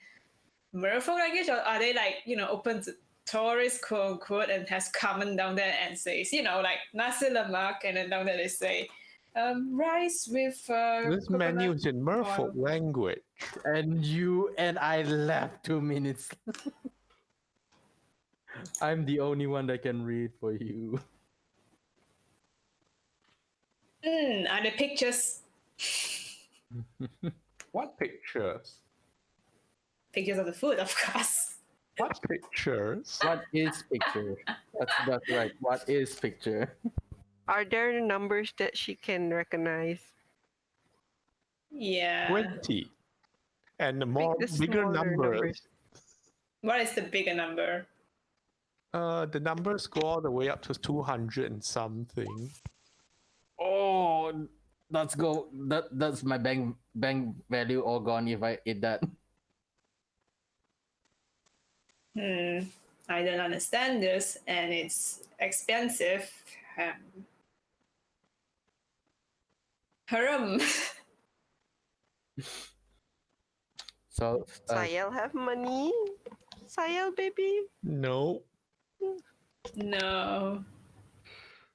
Merfolk language, or are they like, open to tourists, quote unquote, and has come down there and says, like nasi lemak, and then down there they say rice with this menu is in Merfolk oil. language. And you and I left 2 minutes. I'm the only one that can read for you. Are the pictures What pictures? pictures of the food, of course? What pictures? What is picture? That's right. What is picture? Are there numbers that she can recognize? Yeah. 20. And the bigger smaller numbers. What is the bigger number? The numbers go all the way up to 200 and something. Oh, that's my bank value all gone if I eat that. I don't understand this, and it's expensive. Haram. So Sayel have money? Sayel, baby? No. No.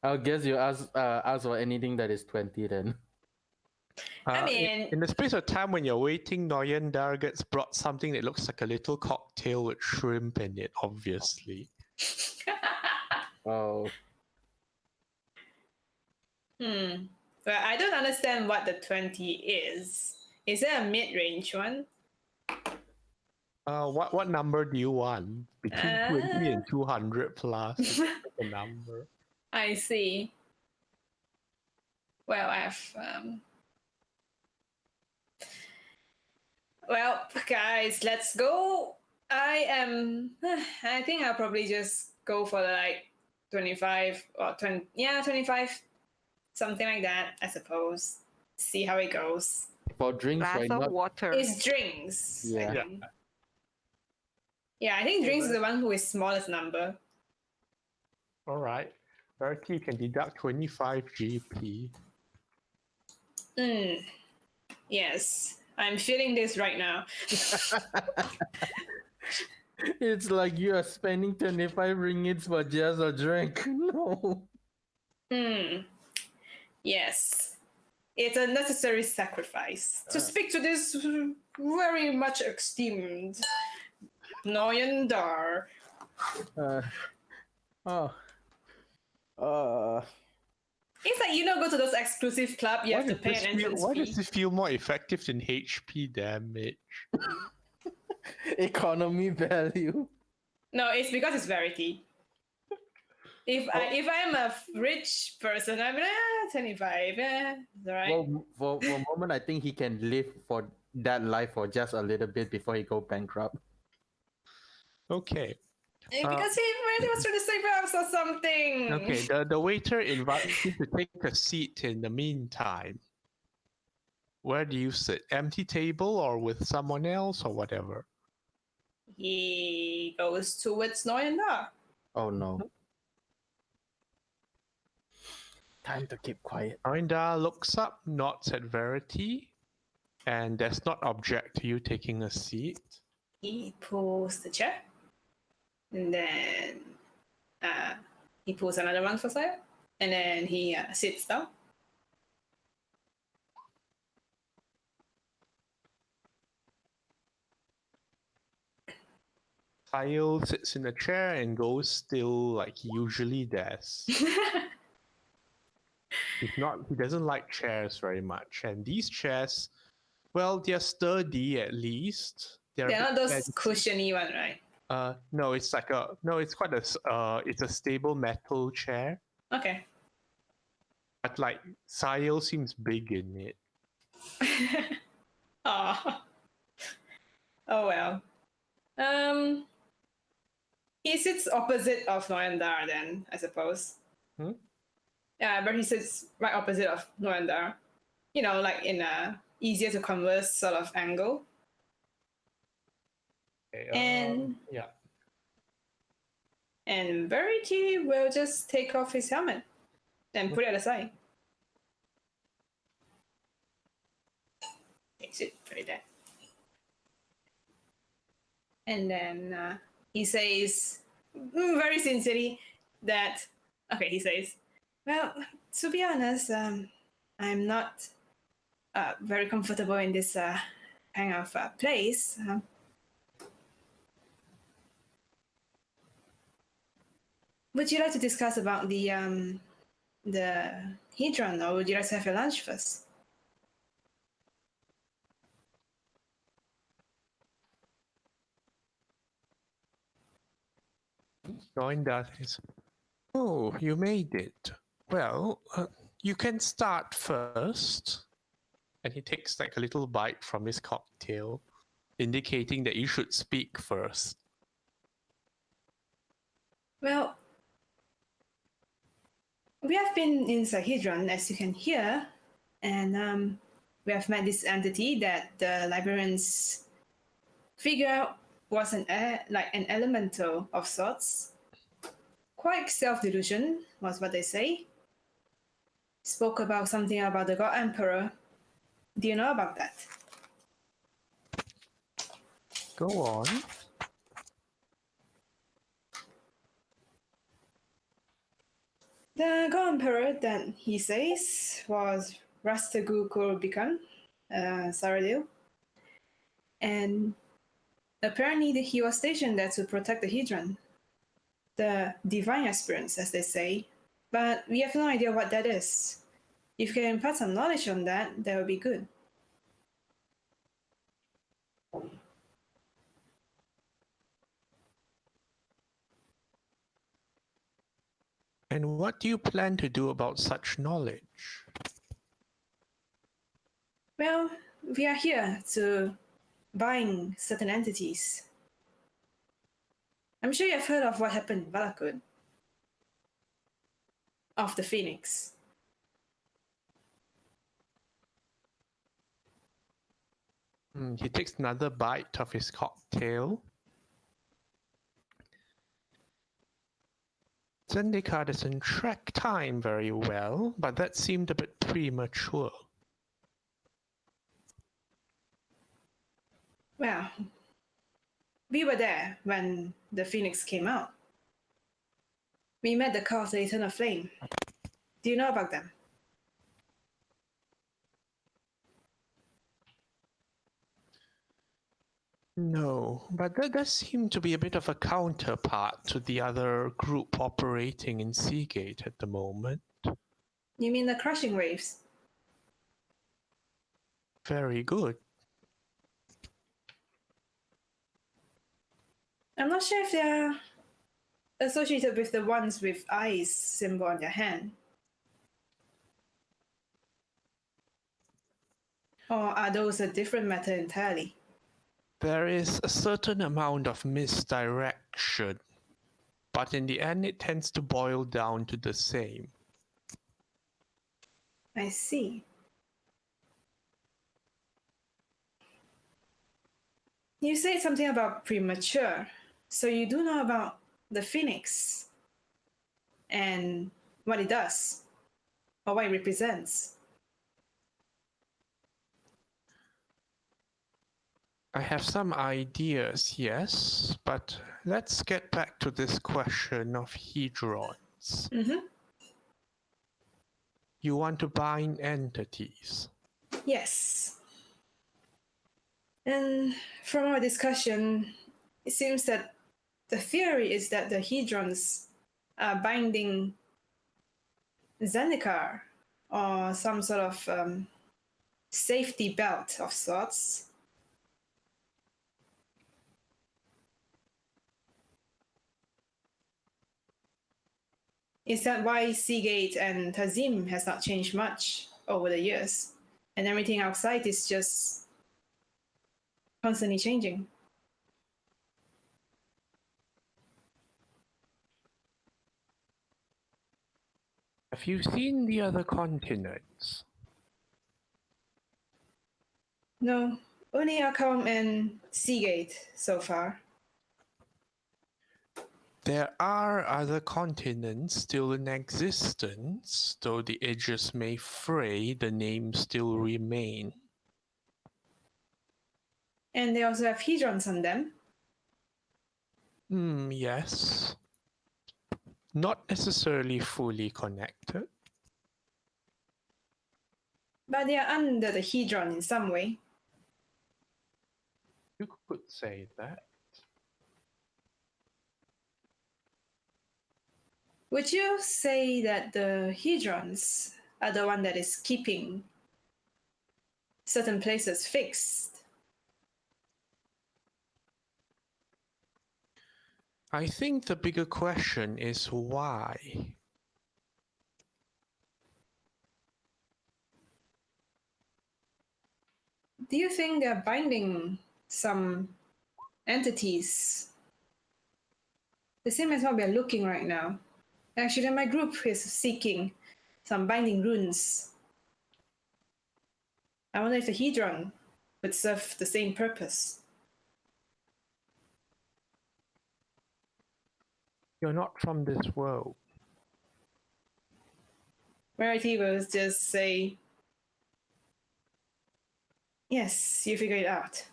I guess you ask for anything that is 20 then. I mean, in the space of time when you're waiting, Noyan Dar gets brought something that looks like a little cocktail with shrimp in it, obviously. Oh. But I don't understand what the 20 is. Is there a mid-range one? What number do you want? Between 20 and 200 plus is the number. I see. Well, Well, guys, let's go. I think I'll probably just go for the 25 or 20. Yeah, 25. Something like that, I suppose. See how it goes. For drinks, Glass why of not? water. It's drinks. Yeah. I think. Yeah, I think drinks is the one who is smallest number. All right. Verity can deduct 25 GP. Yes, I'm feeling this right now. It's like you are spending 25 ringgits for just a drink. No. Yes, it's a necessary sacrifice to speak to this very much esteemed Noyan Dar. It's like, go to those exclusive club, you have to pay an entrance Why fee. does this feel more effective than HP damage? Economy value. No, it's because it's Verity. If I'm a rich person, I'm 25. It's all right. Well, for a moment, I think he can live for that life for just a little bit before he go bankrupt. Okay. Because he really was trying to save us or something. Okay, the waiter invites you to take a seat in the meantime. Where do you sit? Empty table or with someone else or whatever? He goes towards Noyanda. Oh no. Time to keep quiet. Noinda looks up, nods at Verity, and does not object to you taking a seat. He pulls the chair, and then he pulls another one for Saya, and then he sits down. Kyle sits in a chair and goes still like he usually does. He doesn't like chairs very much, and these chairs, well, they're sturdy at least. They're not those cushiony one, right? No, it's like it's quite it's a stable metal chair. Okay. But like Sayil seems big in it. Oh. Oh well. He sits opposite of Noyandar then, I suppose. Yeah, but he sits right opposite of Noyandar. You know, like in a easier to converse sort of angle. Okay, And yeah. And Verity will just take off his helmet and put it aside. Takes it, put it there. And then he says, very sincerely, that, okay, he says, well, to be honest, I'm not very comfortable in this kind of place. Would you like to discuss about the Hedron, or would you like to have your lunch first? Join that is. Oh, you made it. Well, you can start first. And he takes like a little bite from his cocktail, indicating that you should speak first. Well, we have been in Sahedron, as you can hear, and we have met this entity that the librarians figure out was an elemental of sorts. Quite self-delusion was what they say. Spoke about something about the God Emperor. Do you know about that? Go on. The God Emperor that he says was Rastagu Kurobikan, Saradil. And apparently he was stationed there to protect the Hedron. The divine aspirants, as they say. But we have no idea what that is. If you can impart some knowledge on that, that would be good. And what do you plan to do about such knowledge? Well, we are here to bind certain entities. I'm sure you have heard of what happened in Valakut. Of the Phoenix. He takes another bite of his cocktail. Zendikar doesn't track time very well, but that seemed a bit premature. Well, we were there when the Phoenix came out. We met the cult of the Eternal Flame. Do you know about them? No, but that does seem to be a bit of a counterpart to the other group operating in Seagate at the moment. You mean the Crushing Waves? Very good. I'm not sure if they're associated with the ones with eyes symbol on their hand. Or are those a different matter entirely? There is a certain amount of misdirection, but in the end it tends to boil down to the same. I see. You said something about premature. So you do know about the phoenix and what it does or what it represents. I have some ideas, yes, but let's get back to this question of hedrons. Mm-hmm. You want to bind entities. Yes. And from our discussion, it seems that the theory is that the hedrons are binding Zendikar or some sort of safety belt of sorts. Is that why Seagate and Tazim has not changed much over the years? And everything outside is just constantly changing. Have you seen the other continents? No, only Akam and Seagate so far. There are other continents still in existence, though the edges may fray, the names still remain. And they also have hedrons on them. Yes. Not necessarily fully connected. But they are under the hedron in some way. You could say that. Would you say that the hedrons are the one that is keeping certain places fixed? I think the bigger question is why. Do you think they're binding some entities? The same as what we're looking right now. Actually, my group is seeking some binding runes. I wonder if the hedron would serve the same purpose. You're not from this world. Rarity will just say, yes, you figure it out.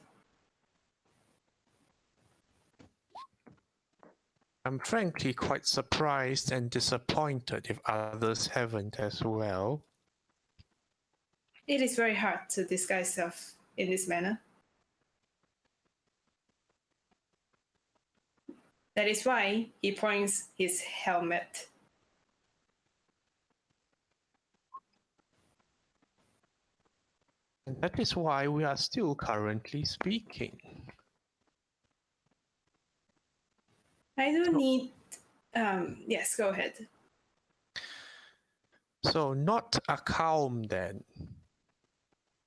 I'm frankly quite surprised and disappointed if others haven't as well. It is very hard to disguise self in this manner. That is why he points his helmet. And that is why we are still currently speaking. I do need. Yes, go ahead. So, not a calm then.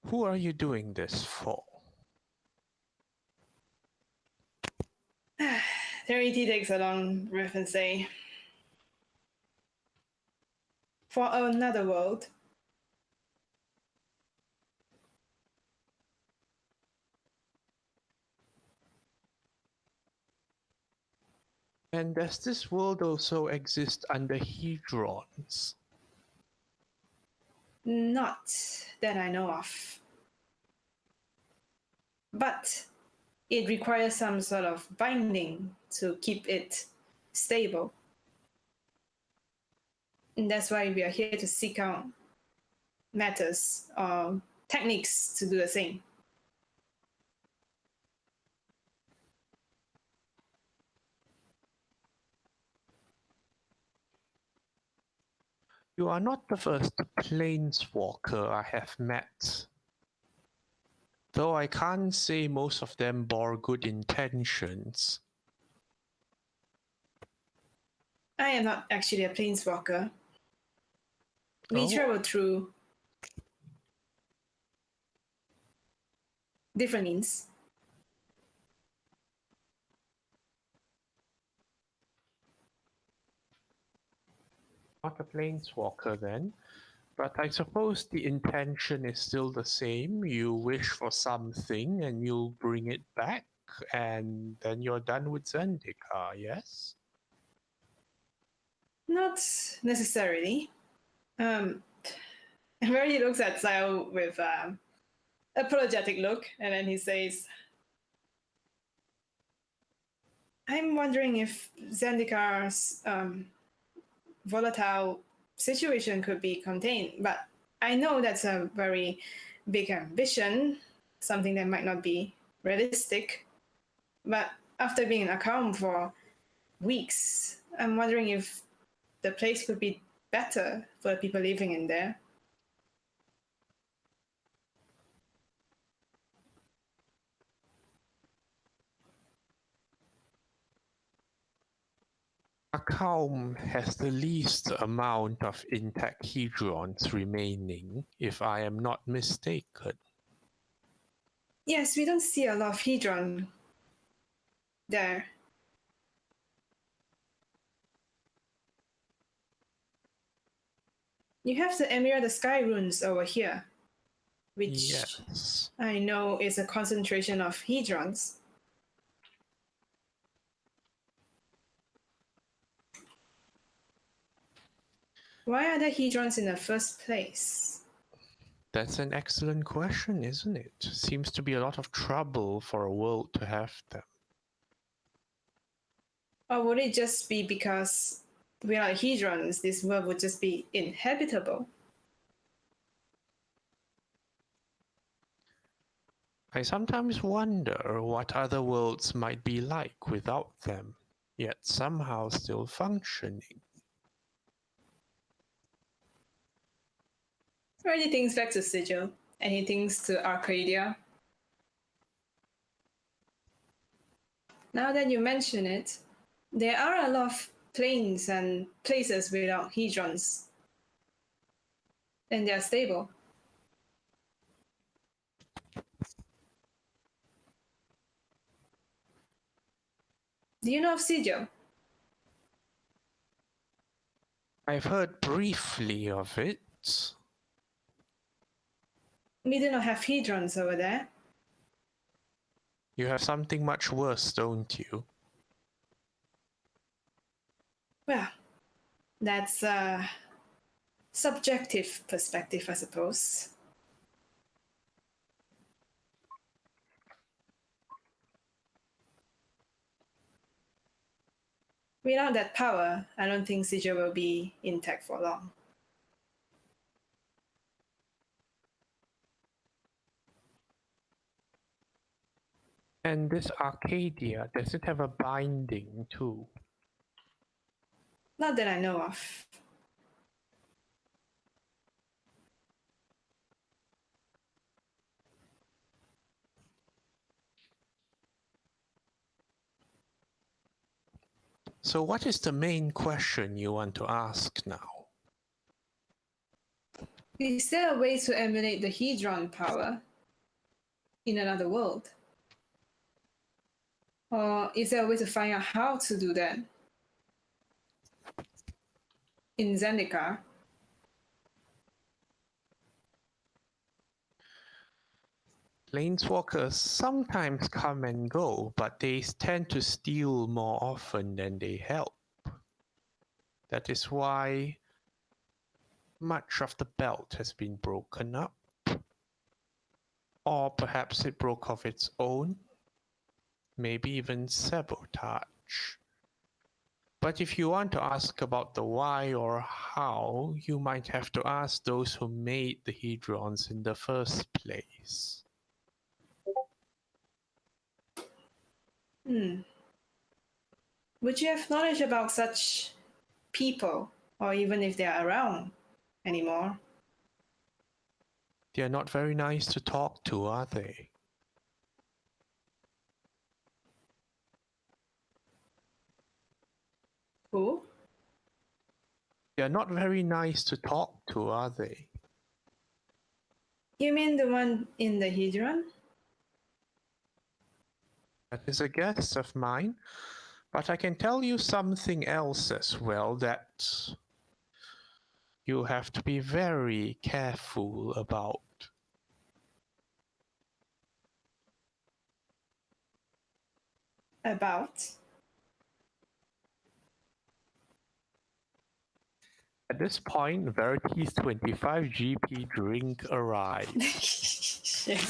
Who are you doing this for? Rarity takes a long breath and say, for another world. And does this world also exist under hedrons? Not that I know of. But it requires some sort of binding to keep it stable. And that's why we are here to seek out matters or techniques to do the same. You are not the first planeswalker I have met. Though I can't say most of them bore good intentions. I am not actually a planeswalker. We Oh. travel through different means. Not a planeswalker then, but I suppose the intention is still the same. You wish for something and you'll bring it back. and then you're done with Zendikar, yes? Not necessarily. Where he looks at Zio with apologetic look, and then he says, I'm wondering if Zendikar's volatile situation could be contained, but I know that's a very big ambition, something that might not be realistic. But after being in Akaum for weeks, I'm wondering if the place could be better for the people living in there. Akaum has the least amount of intact hedrons remaining, if I am not mistaken. Yes, we don't see a lot of hedron there. You have the Emir of the Sky runes over here, which Yes. I know is a concentration of hedrons. Why are there hedrons in the first place? That's an excellent question, isn't it? Seems to be a lot of trouble for a world to have them. Or would it just be because without hedrons, this world would just be inhabitable? I sometimes wonder what other worlds might be like without them, yet somehow still functioning. Or he thinks back to Sigil, and he thinks to Arcadia. Now that you mention it, there are a lot of planes and places without hedrons. And they're stable. Do you know of Sigil? I've heard briefly of it. We do not have hedrons over there. You have something much worse, don't you? Well, that's a subjective perspective, I suppose. Without that power, I don't think Sigil will be intact for long. And this Arcadia, does it have a binding too? Not that I know of. So what is the main question you want to ask now? Is there a way to emulate the hedron power in another world? Or is there a way to find out how to do that in Zendikar? Planeswalkers sometimes come and go, but they tend to steal more often than they help. That is why much of the belt has been broken up. Or perhaps it broke of its own. Maybe even sabotage. But if you want to ask about the why or how, you might have to ask those who made the hedrons in the first place. Would you have knowledge about such people, or even if they are around anymore? They are not very nice to talk to, are they? Who? They are not very nice to talk to, are they? You mean the one in the hedron? That is a guess of mine, but I can tell you something else as well that you have to be very careful about. About? At this point, Verity's 25 GP drink arrived. Shit.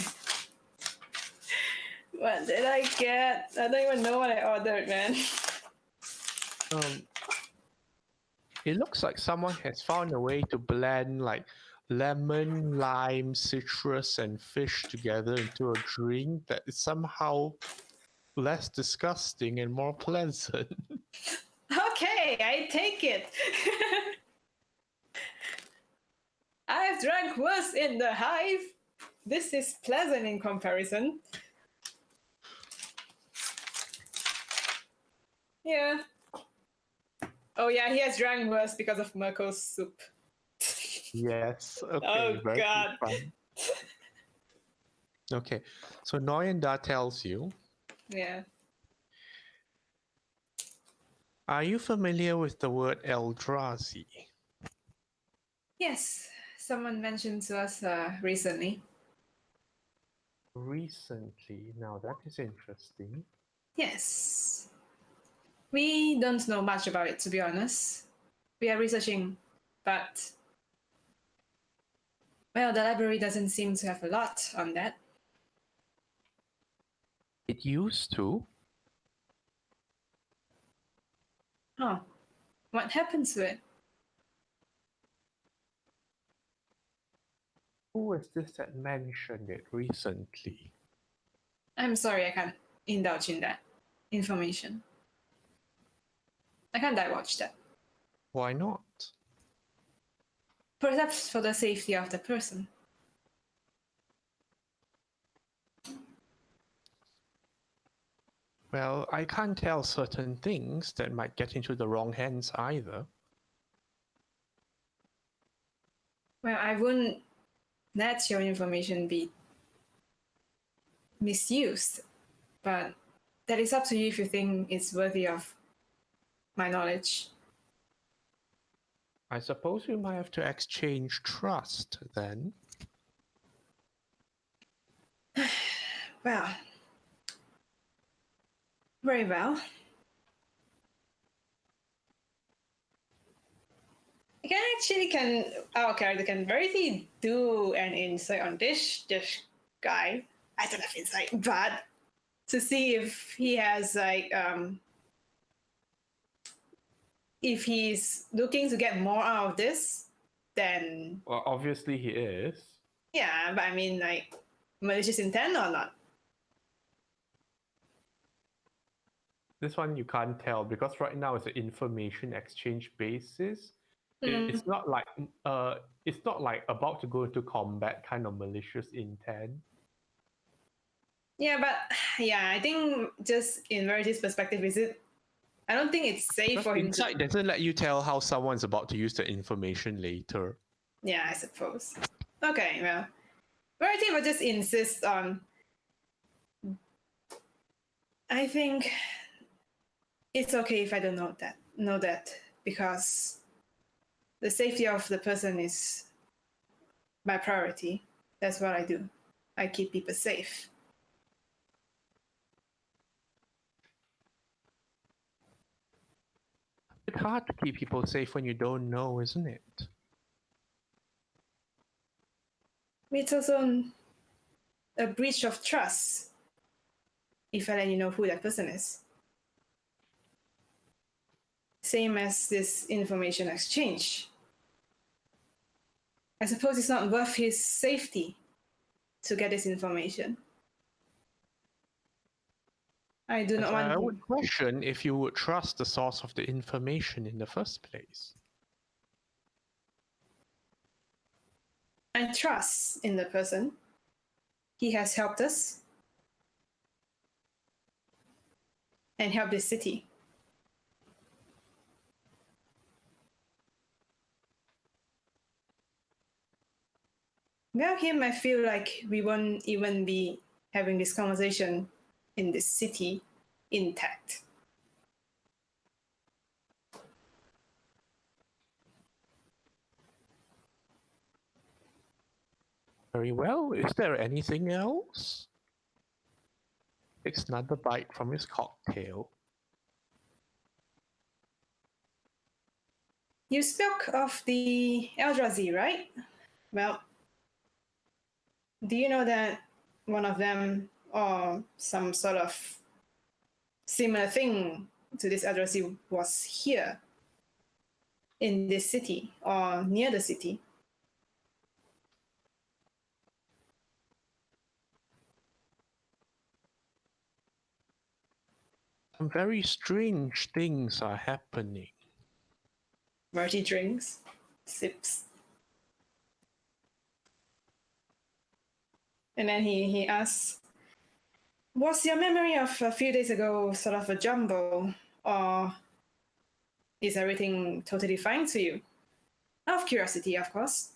What did I get? I don't even know what I ordered, man. It looks like someone has found a way to blend like lemon, lime, citrus, and fish together into a drink that is somehow less disgusting and more pleasant. Okay, I take it. I've drank worse in the hive. This is pleasant in comparison. Yeah. Oh yeah, he has drank worse because of Mirko's soup. Yes. Okay. Oh, very God. fun. Okay. So Noyanda tells you, Yeah. are you familiar with the word Eldrazi? Yes, someone mentioned to us recently. Recently. Now that is interesting. Yes. We don't know much about it, to be honest. We are researching, but well, the library doesn't seem to have a lot on that. It used to. Huh. What happened to it? Who was this that mentioned it recently? I'm sorry, I can't indulge in that information. I can't divulge that. Why not? Perhaps for the safety of the person. Well, I can't tell certain things that might get into the wrong hands either. Well, I wouldn't let your information be misused, but that is up to you if you think it's worthy of my knowledge. I suppose we might have to exchange trust then. Well, very well. Our character can very do an insight on this guy. I don't have insight, but to see if he has if he's looking to get more out of this, then Well, obviously he is. yeah, but I mean like malicious intent or not. This one you can't tell because right now it's an information exchange basis. Mm. It's not like about to go into combat kind of malicious intent. Yeah, but yeah, I think just in Verity's perspective, I don't think it's safe Because for him insight to. doesn't let you tell how someone's about to use the information later. Yeah, I suppose. Okay, well, Verity will just insist on. I think it's okay if I don't know that because the safety of the person is my priority. That's what I do. I keep people safe. It's hard to keep people safe when you don't know, isn't it? It's also a breach of trust if I let you know who that person is. Same as this information exchange. I suppose it's not worth his safety to get this information. I do not want I him. would question if you would trust the source of the information in the first place. I trust in the person. He has helped us and helped this city. Without him, I feel like we won't even be having this conversation in this city intact. Very well. Is there anything else? Takes another bite from his cocktail. You spoke of the Eldrazi, right? Well, do you know that one of them, or some sort of similar thing to this Eldrazi, was here in this city or near the city? Some very strange things are happening. Marty drinks, sips. And then he asks, was your memory of a few days ago sort of a jumble, or is everything totally fine to you? Out of curiosity, of course.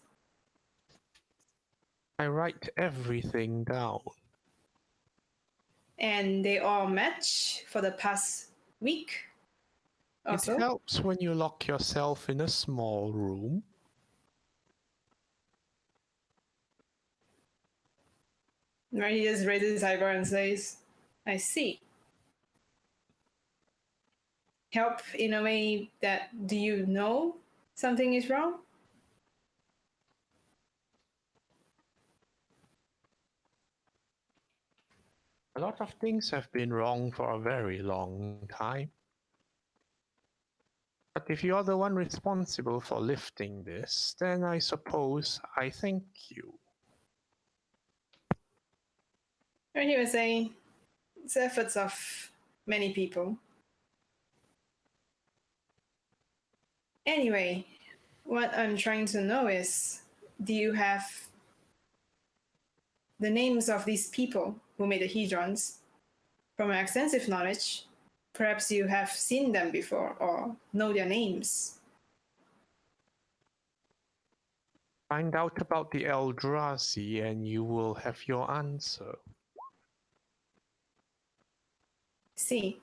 I write everything down. And they all match for the past week or It so? helps when you lock yourself in a small room. Right, he just raises his eyebrow and says, I see. Help in a way that, do you know something is wrong? A lot of things have been wrong for a very long time. But if you're the one responsible for lifting this, then I suppose I thank you. Right, he was saying, it's efforts of many people. Anyway, what I'm trying to know is, do you have the names of these people who made the hedrons? From your extensive knowledge, perhaps you have seen them before or know their names. Find out about the Eldrazi and you will have your answer. See.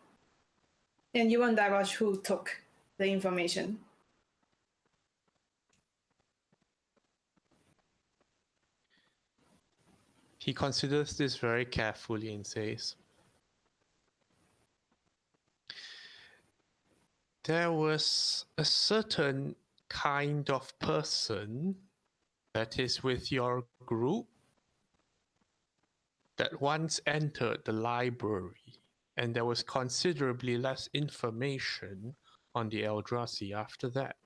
And you won't divulge who took the information. He considers this very carefully and says, there was a certain kind of person that is with your group that once entered the library, and there was considerably less information on the Eldrazi after that.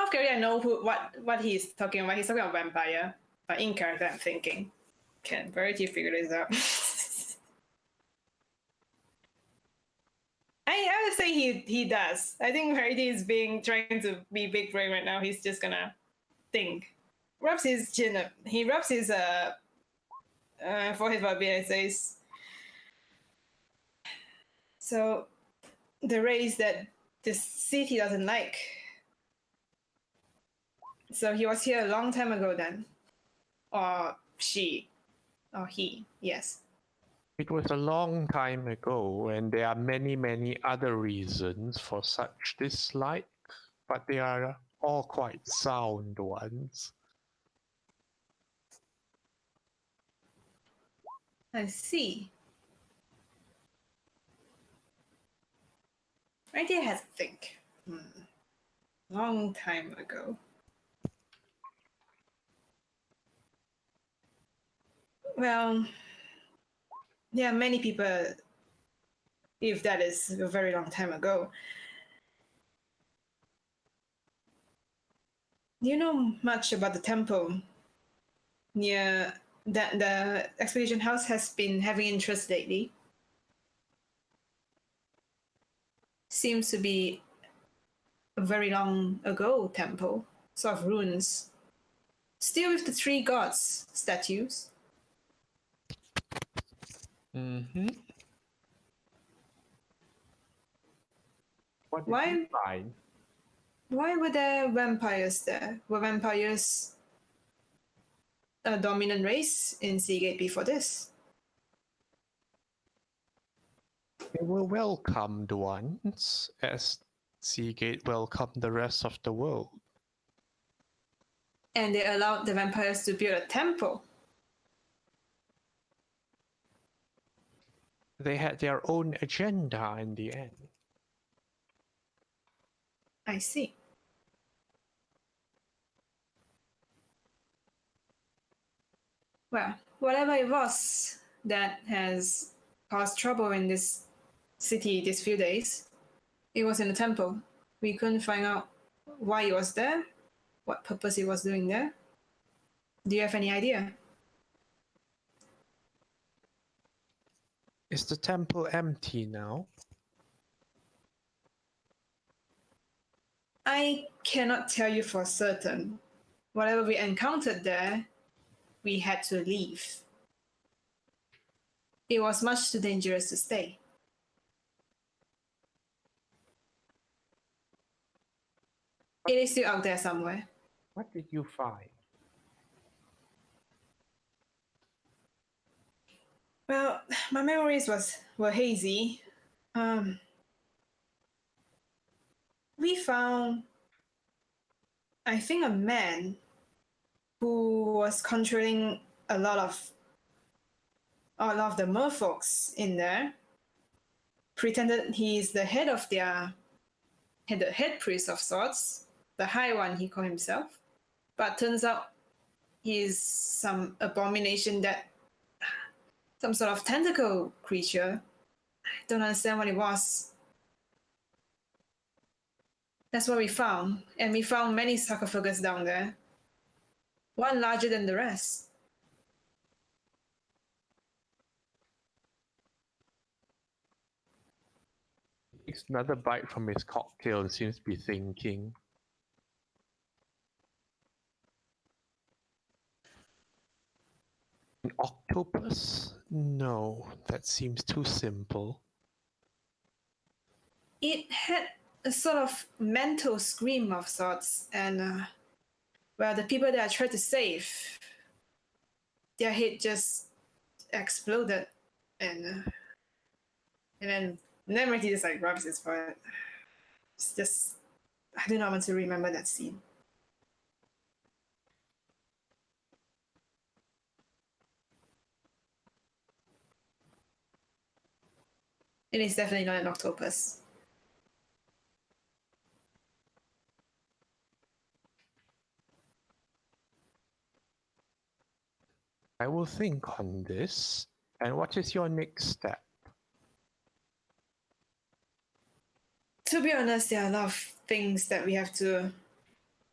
Okay, I know what he's talking about. He's talking about vampire, but in character, I'm thinking, can Verity figure this out? I would say he does. I think Verity is trying to be big brain right now. He's just gonna think. Rubs his chin up. He rubs his forehead a bit and says, so the race that the city doesn't like. So he was here a long time ago then. Or she. Or he, yes. It was a long time ago, and there are many, many other reasons for such dislike, but they are all quite sound ones. I see. I did have to think. Long time ago. Well, there are many people, if that is a very long time ago. Do you know much about the temple near that the expedition house has been having interest lately? Seems to be a very long ago temple, sort of ruins. Still with the three gods statues. Mm-hmm. What did Why- you find? Why were there vampires there? Were vampires a dominant race in Seagate before this? They were welcomed once, as Seagate welcomed the rest of the world. and they allowed the vampires to build a temple. They had their own agenda in the end. I see. Well, whatever it was that has caused trouble in this city these few days, it was in the temple. We couldn't find out why it was there, what purpose it was doing there. Do you have any idea? Is the temple empty now? I cannot tell you for certain. Whatever we encountered there, we had to leave. It was much too dangerous to stay. It is still out there somewhere. What did you find? Well, my memories were hazy. We found, I think, a man who was controlling a lot of the merfolks in there. Pretended he's the head of the head priest of sorts, the high one he called himself. But turns out he's some abomination, that some sort of tentacle creature. I don't understand what it was. That's what we found. And we found many sarcophagus down there. One larger than the rest. He takes another bite from his cocktail and seems to be thinking. An octopus? No, that seems too simple. It had a sort of mental scream of sorts, and well, the people that I tried to save, their head just exploded, and then memory just like rubs its forehead. It's just, I do not want to remember that scene. It is definitely not an octopus. I will think on this. And what is your next step? To be honest, there are a lot of things that we have to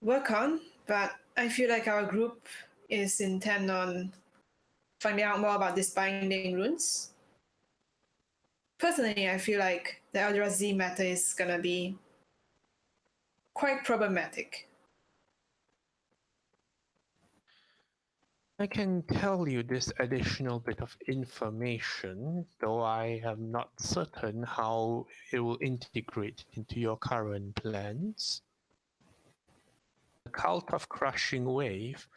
work on, but I feel like our group is intent on finding out more about these binding runes. Personally, I feel like the Eldrazi matter is gonna be quite problematic. I can tell you this additional bit of information, though I am not certain how it will integrate into your current plans. The Cult of Crushing Wave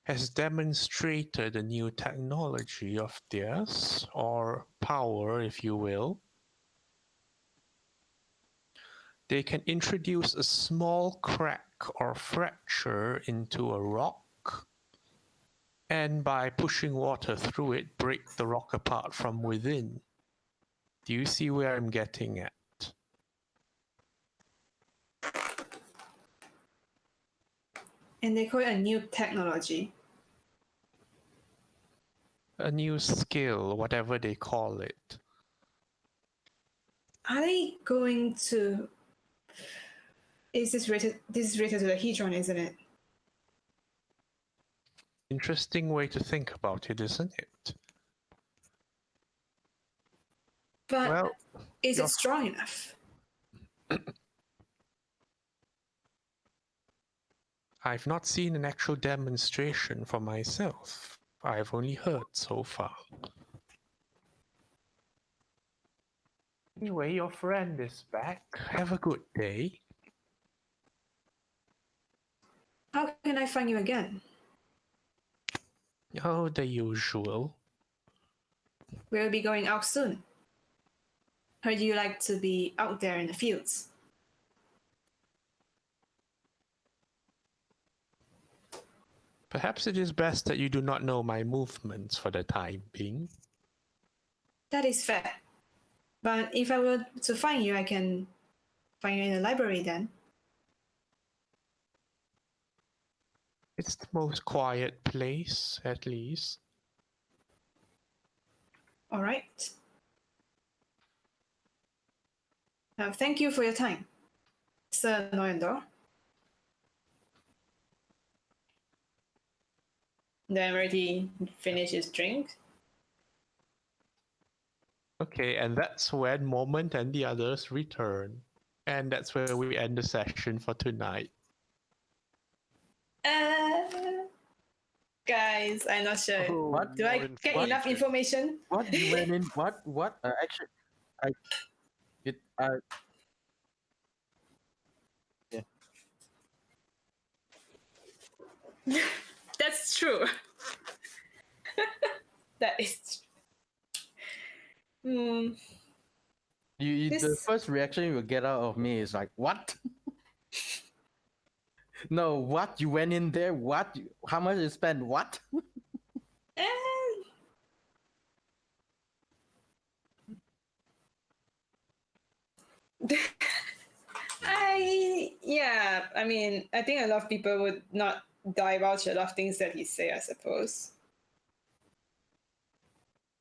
has demonstrated a new technology of theirs, or power, if you will. They can introduce a small crack or fracture into a rock, and by pushing water through it, break the rock apart from within. Do you see where I'm getting at? And they call it a new technology. A new skill, whatever they call it. Are they going to... This is rated to the Hedron, isn't it? Interesting way to think about it, isn't it? But Well, is it strong enough? I've not seen an actual demonstration for myself. I've only heard so far. Anyway, your friend is back. Have a good day. How can I find you again? Oh, the usual. We'll be going out soon. Heard you like to be out there in the fields. Perhaps it is best that you do not know my movements for the time being. That is fair. But if I were to find you, I can find you in the library then. It's the most quiet place, at least. All right. Thank you for your time, Sir Noyendor. Then already finished his drink. Okay, and that's when Moment and the others return. And that's where we end the session for tonight. Guys, I'm not sure. What? Do I get enough information? What you went in? What? Actually, yeah. That's true. That is true. The first reaction you will get out of me is like, what? No, what? You went in there? What? How much you spent? What? I mean, I think a lot of people would not divulge a lot of things that he say, I suppose.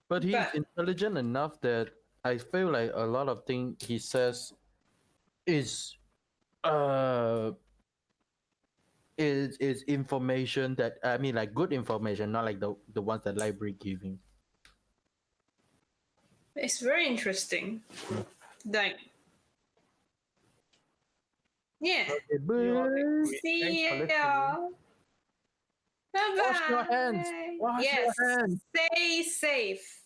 But he's intelligent enough that I feel like a lot of things he says is information that, I mean, like good information, not like the ones that library giving. It's very interesting. Like, yeah. Okay, bye. See Thanks for ya. Bye-bye. Wash your hands. Wash your hands. Stay safe.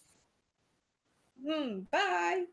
Bye.